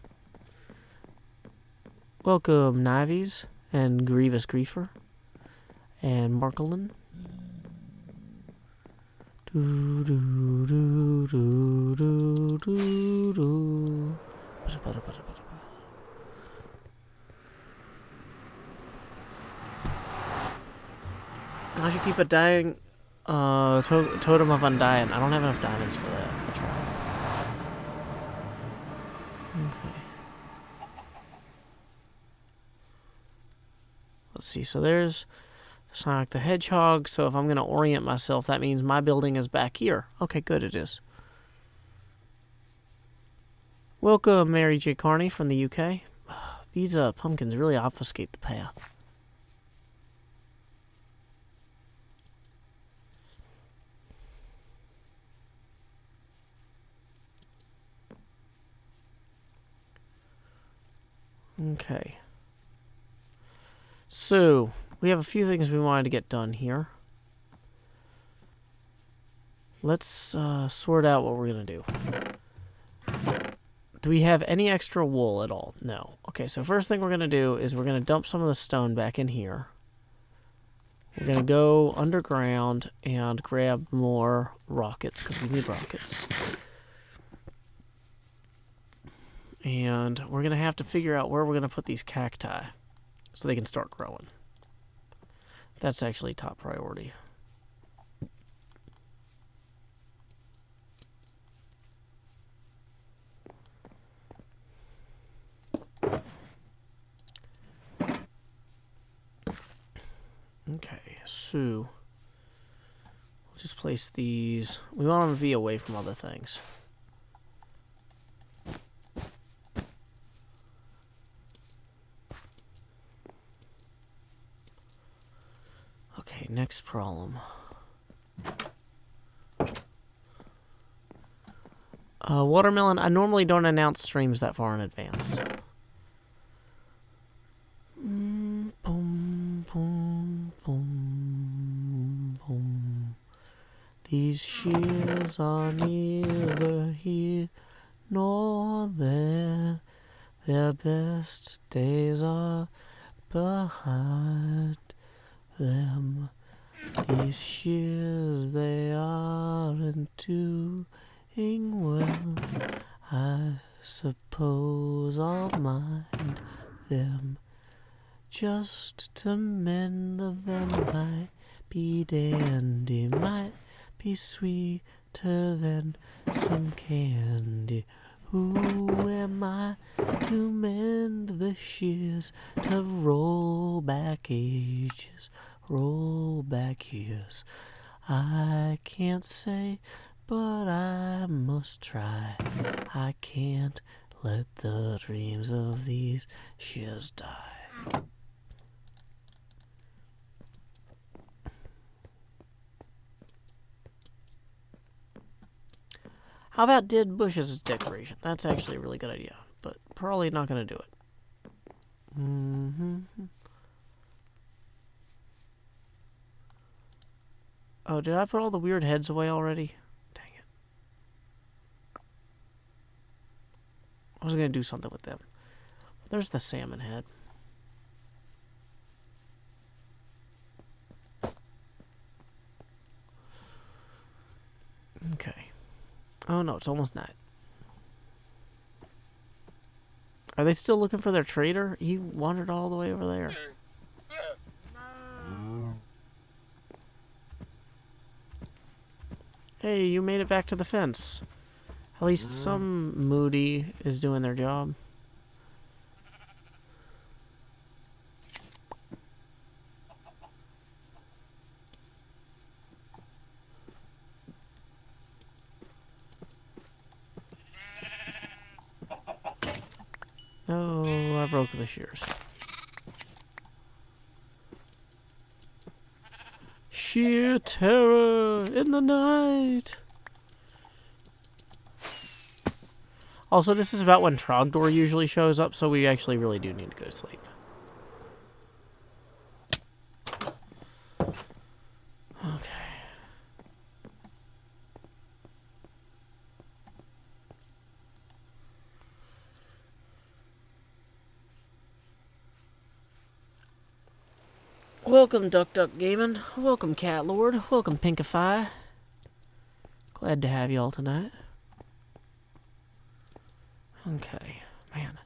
Welcome, Navies and Grievous Griefer and Markelin. Do do do do do do do. I should keep a dying totem of undying. I don't have enough diamonds for that. I tried. Okay. Let's see. So there's Sonic the Hedgehog. So if I'm going to orient myself, that means my building is back here. Okay, good, it is. Welcome, Mary J. Carney from the UK. These pumpkins really obfuscate the path. Okay. So, we have a few things we wanted to get done here. Let's sort out what we're going to do. Do we have any extra wool at all? No. Okay, so first thing we're going to do is we're going to dump some of the stone back in here. We're going to go underground and grab more rockets, because we need rockets. And we're going to have to figure out where we're going to put these cacti so they can start growing. That's actually top priority. Okay, so we'll just place these. We want them to be away from other things. Okay, next problem. Watermelon, I normally don't announce streams that far in advance. Boom, boom, boom, boom. These shears are neither here nor there. Their best days are behind them. These shears, they aren't doing well. I suppose I'll mind them. Just to mend them might be dandy, might be sweeter than some candy. Who am I to mend the shears, to roll back ages, roll back years? I can't say, but I must try. I can't let the dreams of these shears die. How about dead bushes as decoration? That's actually a really good idea, but probably not going to do it. Oh, did I put all the weird heads away already? Dang it. I was going to do something with them. There's the salmon head. Okay. Oh no, it's almost night. Are they still looking for their trader? He wandered all the way over there. Hey, you made it back to the fence. At least some Moody is doing their job. Oh, I broke the shears. Sheer terror in the night. Also, this is about when Trogdor usually shows up, so we actually really do need to go to sleep. Okay. Welcome, Duck Gaming. Welcome, Cat Lord. Welcome, Pinkify. Glad to have y'all tonight. Okay, man.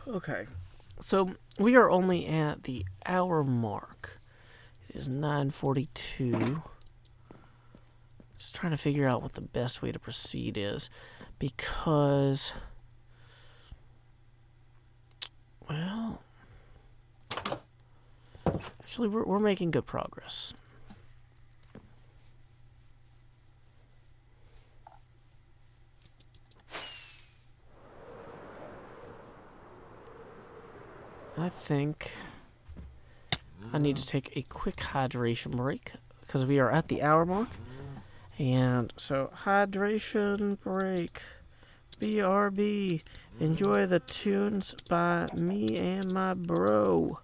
Okay, so we are only at the hour mark. It is 9:42. Just trying to figure out what the best way to proceed is, because, well, actually we're making good progress. I think I need to take a quick hydration break because we are at the hour mark. And so, hydration break. BRB. Enjoy the tunes by me and my bro.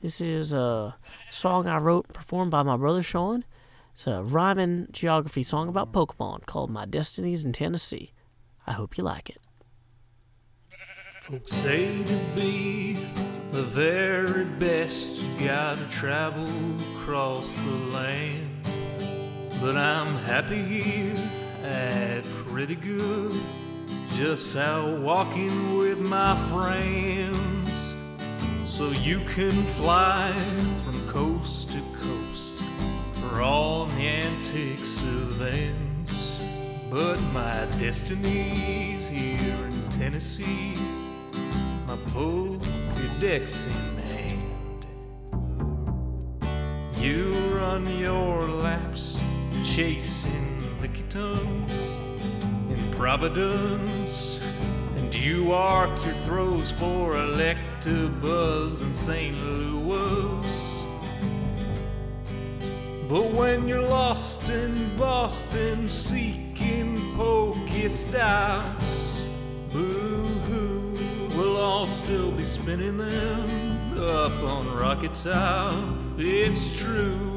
This is a song I wrote and performed by my brother Sean. It's a rhyming geography song about Pokemon called My Destinies in Tennessee. I hope you like it. Folks say to be the very best, you gotta travel across the land. But I'm happy here at pretty good, just out walking with my friends. So you can fly from coast to coast for all the antics events. But my destiny's here in Tennessee, my Pokedex in hand. You run your laps chasing Lickitung in Providence, and you arc your throws for Electabuzz in St. Louis. But when you're lost in Boston seeking Pokestops, boo-hoo, we'll all still be spinning them up on Rocket Top. It's true.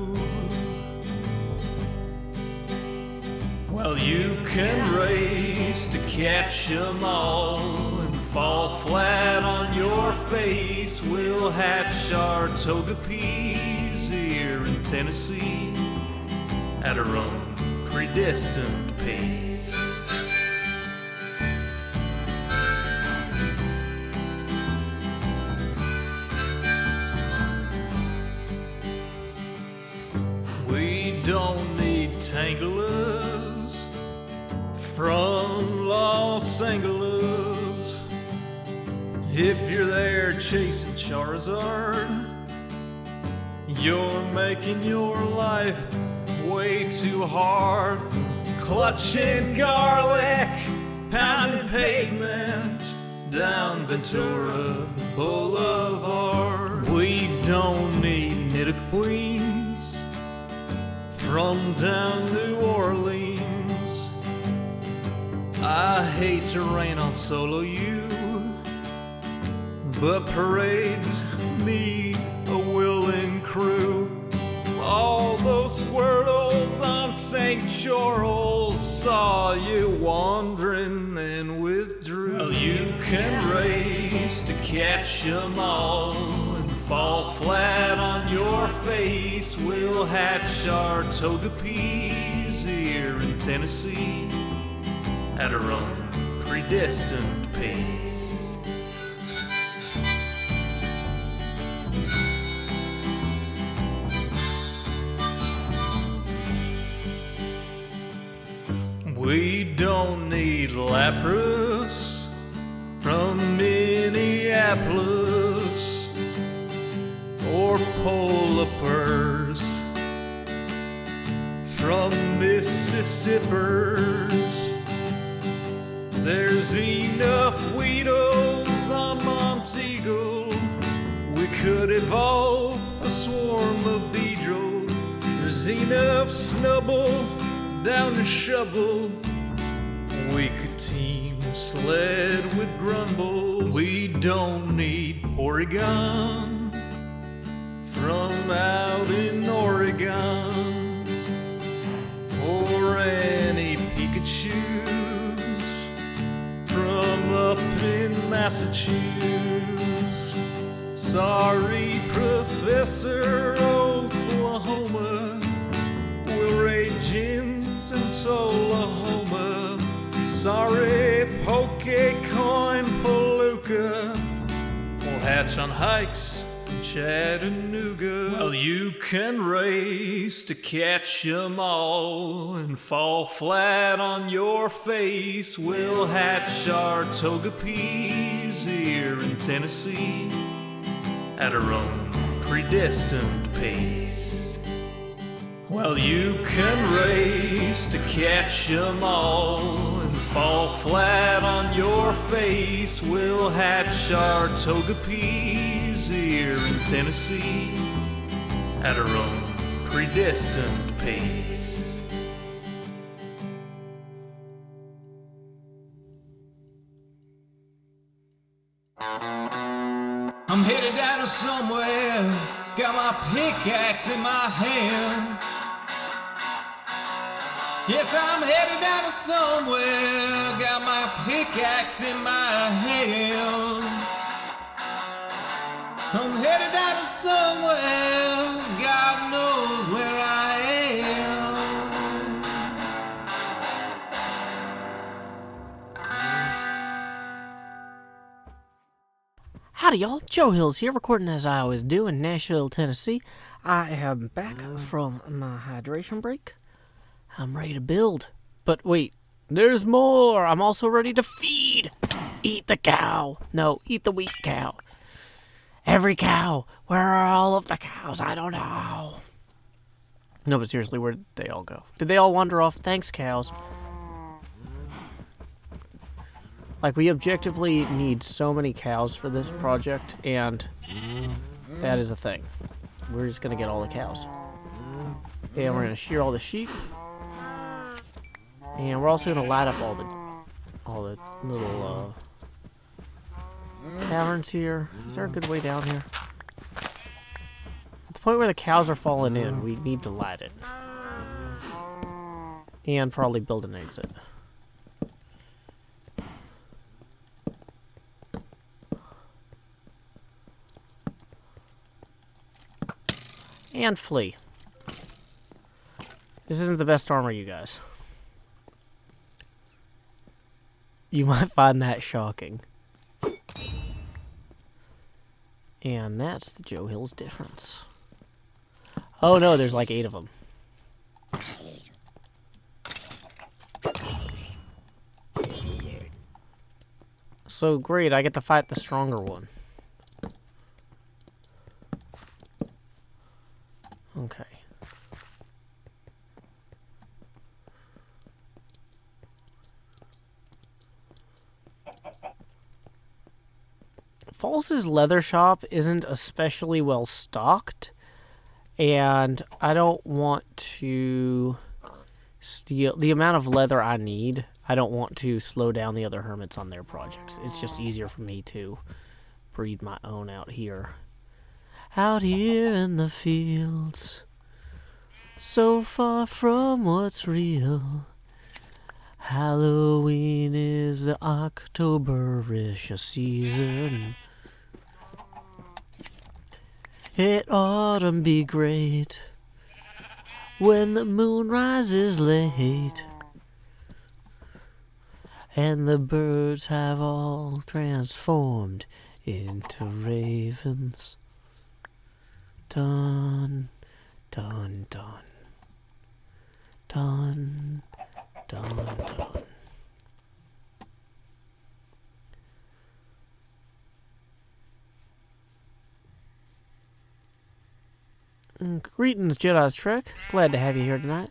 Well, you can race to catch 'em all and fall flat on your face. We'll hatch our Togepi's here in Tennessee at our own predestined pace. We don't need Tanglers from Los Angeles. If you're there chasing Charizard, you're making your life way too hard. Clutching garlic, pounding pavement down Ventura Boulevard. We don't need Nidoqueens from down New Orleans. I hate to rain on Solo U, but parades need a willing crew. All those Squirtles on St. Charles saw you wandering and withdrew. Well, you can race to catch 'em all and fall flat on your face. We'll hatch our Togepi's here in Tennessee at our own predestined pace. We don't need Lapras from Minneapolis or polar bears from Mississippers. There's enough Weedles on Montego. We could evolve a swarm of Beedrill. There's enough Snubble down the Shovel. We could team a sled with Grumble. We don't need Oregon from out in Oregon, or any Pikachus from up in Massachusetts. Sorry, Professor Oklahoma, we'll raid gyms in Tullahoma. Sorry, Pokecoin Palooka, we'll hatch on hikes in Chattanooga. Well, you can race to catch 'em all and fall flat on your face. We'll hatch our Togepi's here in Tennessee at our own predestined pace. Well, you can race to catch 'em all and fall flat on your face. We'll hatch our Togepi's here in Tennessee at our own predestined pace. I'm headed down to somewhere, got my pickaxe in my hand. Yes, I'm headed down to somewhere, got my pickaxe in my hand. I'm headed down to somewhere, God knows where I am. Howdy y'all, Joe Hills here, recording as I always do in Nashville, Tennessee. I am back from my hydration break. I'm ready to build. But wait, there's more! I'm also ready to feed! Eat the cow! No, eat the wheat cow. Every cow! Where are all of the cows? I don't know. No, but seriously, where did they all go? Did they all wander off? Thanks, cows. Like, we objectively need so many cows for this project, and that is the thing. We're just gonna get all the cows. And we're gonna shear all the sheep. And we're also gonna light up all the little caverns here. Is there a good way down here? At the point where the cows are falling in, we need to light it. And probably build an exit. And flee. This isn't the best armor, you guys. You might find that shocking. And that's the Joe Hills difference. Oh no, there's like 8 of them. So great, I get to fight the stronger one. Okay. Falls' leather shop isn't especially well stocked, and I don't want to steal the amount of leather I need. I don't want to slow down the other hermits on their projects. It's just easier for me to breed my own out here. Out here in the fields, so far from what's real. Halloween is the Octoberish season. It ought to be great when the moon rises late and the birds have all transformed into ravens. Dun, dun, dun. Dun, dun, dun. Greetings, Jedi's Trek. Glad to have you here tonight.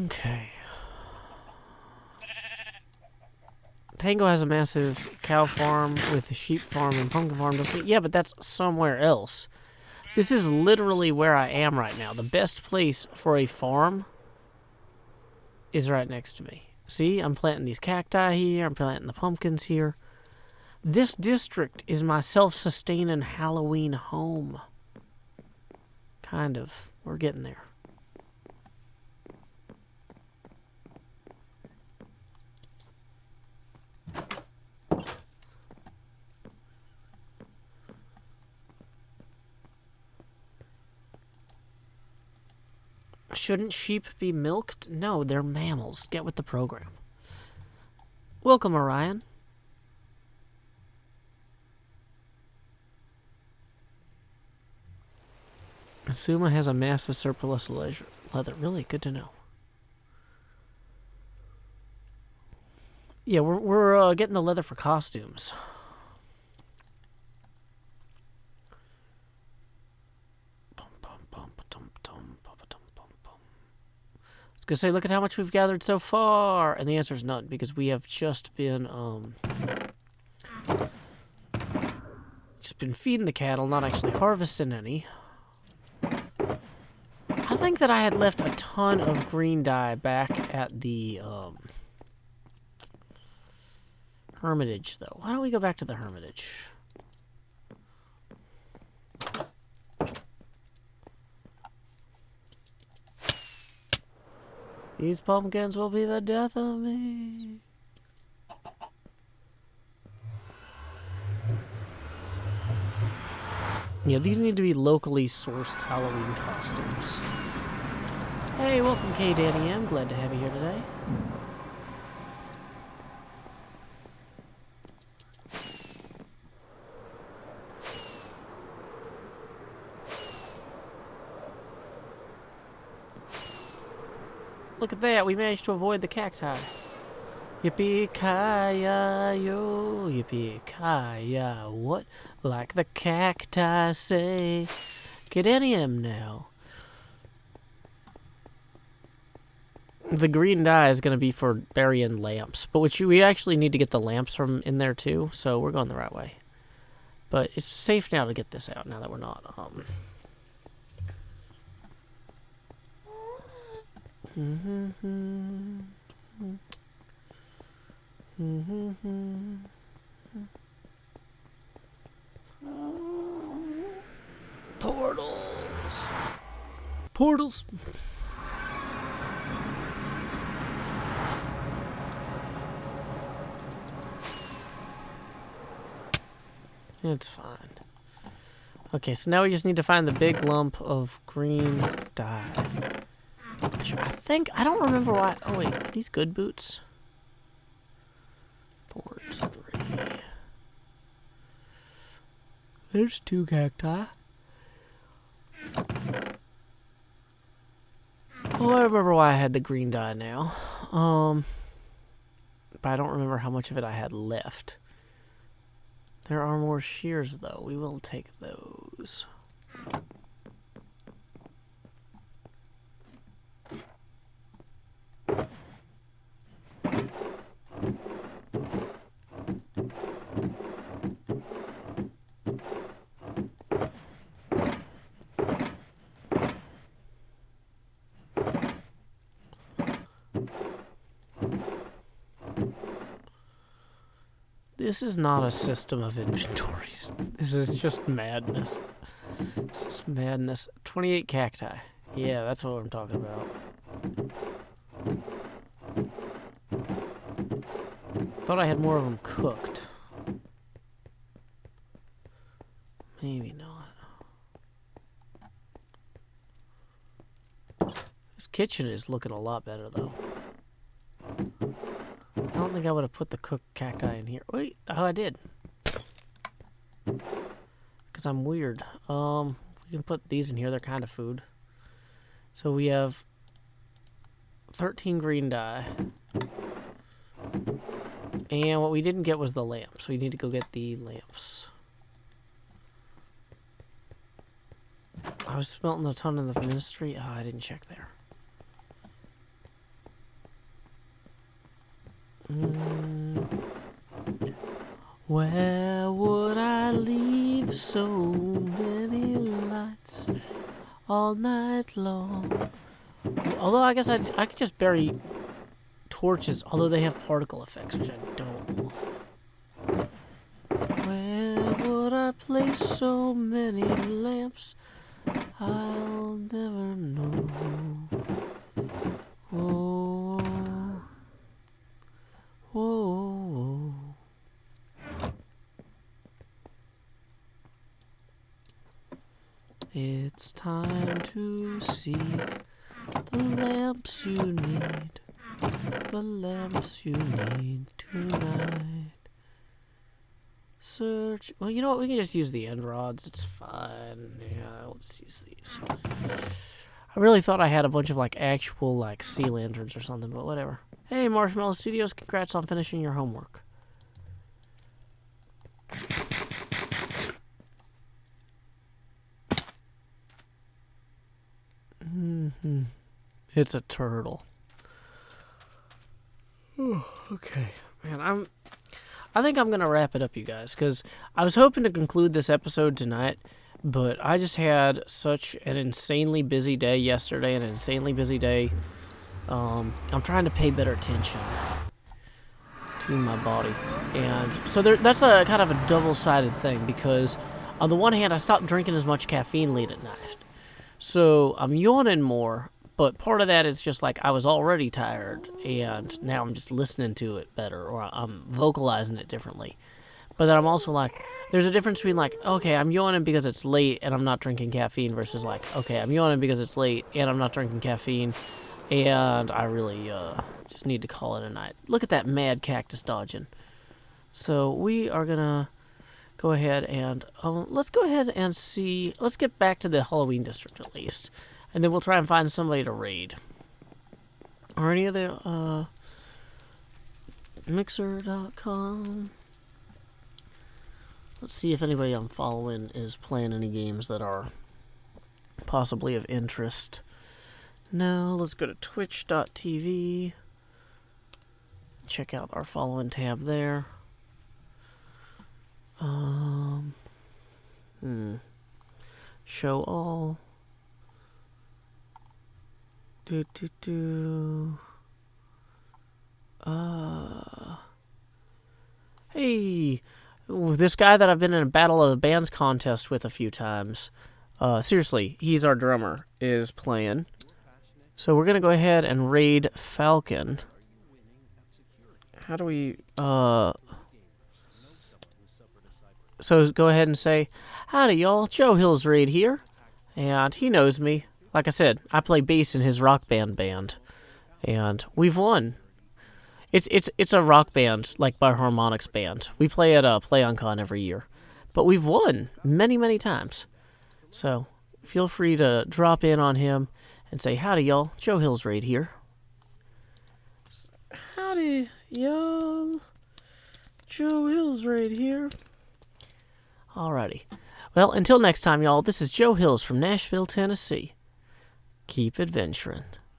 Okay. Tango has a massive cow farm with a sheep farm and pumpkin farm. Yeah, but that's somewhere else. This is literally where I am right now. The best place for a farm is right next to me. See, I'm planting these cacti here. I'm planting the pumpkins here. This district is my self-sustaining Halloween home. Kind of. We're getting there. Shouldn't sheep be milked? No, they're mammals. Get with the program. Welcome, Orion. Asuma has a massive surplus leather. Really good to know. Yeah, we're getting the leather for costumes. I was gonna say, look at how much we've gathered so far, and the answer is none because we have just been feeding the cattle, not actually harvesting any. I think that I had left a ton of green dye back at the Hermitage, though. Why don't we go back to the Hermitage? These pumpkins will be the death of me. Yeah, these need to be locally sourced Halloween costumes. Hey, welcome K Danny M. Glad to have you here today. Look at that, we managed to avoid the cacti. Yippee-ki-ya-yo, yippee-ki-ya, what? Like the cacti say. Get any of them now. The green dye is going to be for burying lamps, but we actually need to get the lamps from in there too, so we're going the right way. But it's safe now to get this out, now that we're not, Portals! Portals! It's fine. Okay, so now we just need to find the big lump of green dye. I don't remember why. Oh wait, are these good boots? Boards 3. There's 2 cacti. Oh, I remember why I had the green dye now. But I don't remember how much of it I had left. There are more shears though. We will take those. This is not a system of inventories. This is just madness. This is madness. 28 cacti. Yeah, that's what I'm talking about. Thought I had more of them cooked. Maybe not. This kitchen is looking a lot better, though. I don't think I would have put the cooked cacti in here. Wait, oh, I did. Because I'm weird. We can put these in here. They're kind of food. So we have 13 green dye. And what we didn't get was the lamp. So we need to go get the lamps. I was smelting a ton in the ministry. Oh, I didn't check there. Where would I leave so many lights all night long? Although I guess I could just bury torches, although they have particle effects, which I don't want. Where would I place so many lamps? I'll never know. Whoa, whoa. It's time to seek the lamps you need. The lamps you need tonight. Search. Well, you know what? We can just use the end rods. It's fine. Yeah, I'll just use these. I really thought I had a bunch of like actual like sea lanterns or something, but whatever. Hey, Marshmallow Studios, congrats on finishing your homework. It's a turtle. Okay, man. I think I'm gonna wrap it up, you guys, because I was hoping to conclude this episode tonight, but I just had such an insanely busy day yesterday, and an insanely busy day. I'm trying to pay better attention to my body, and so that's a kind of a double-sided thing, because on the one hand, I stopped drinking as much caffeine late at night, so I'm yawning more. But part of that is just like I was already tired, and now I'm just listening to it better, or I'm vocalizing it differently. But then I'm also like, there's a difference between like, okay, I'm yawning because it's late and I'm not drinking caffeine, versus like, okay, I'm yawning because it's late and I'm not drinking caffeine, and I really just need to call it a night. Look at that mad cactus dodging. So we are gonna go ahead and let's go ahead and see. Let's get back to the Halloween district at least. And then we'll try and find somebody to raid. Or any of the, Mixer.com. Let's see if anybody I'm following is playing any games that are possibly of interest. No, let's go to Twitch.tv. Check out our following tab there. Show all. Hey, this guy that I've been in a Battle of the Bands contest with a few times, seriously, he's our drummer, is playing. So we're gonna go ahead and raid Falcon. How do we, so go ahead and say, howdy y'all, Joe Hill's raid here, and he knows me. Like I said, I play bass in his rock band, and we've won. It's a rock band, like by Harmonix band. We play at PlayOnCon every year, but we've won many, many times. So feel free to drop in on him and say, howdy y'all, Joe Hill's raid here. Howdy y'all, Joe Hill's raid here. Alrighty. Well, until next time, y'all, this is Joe Hills from Nashville, Tennessee. Keep adventuring.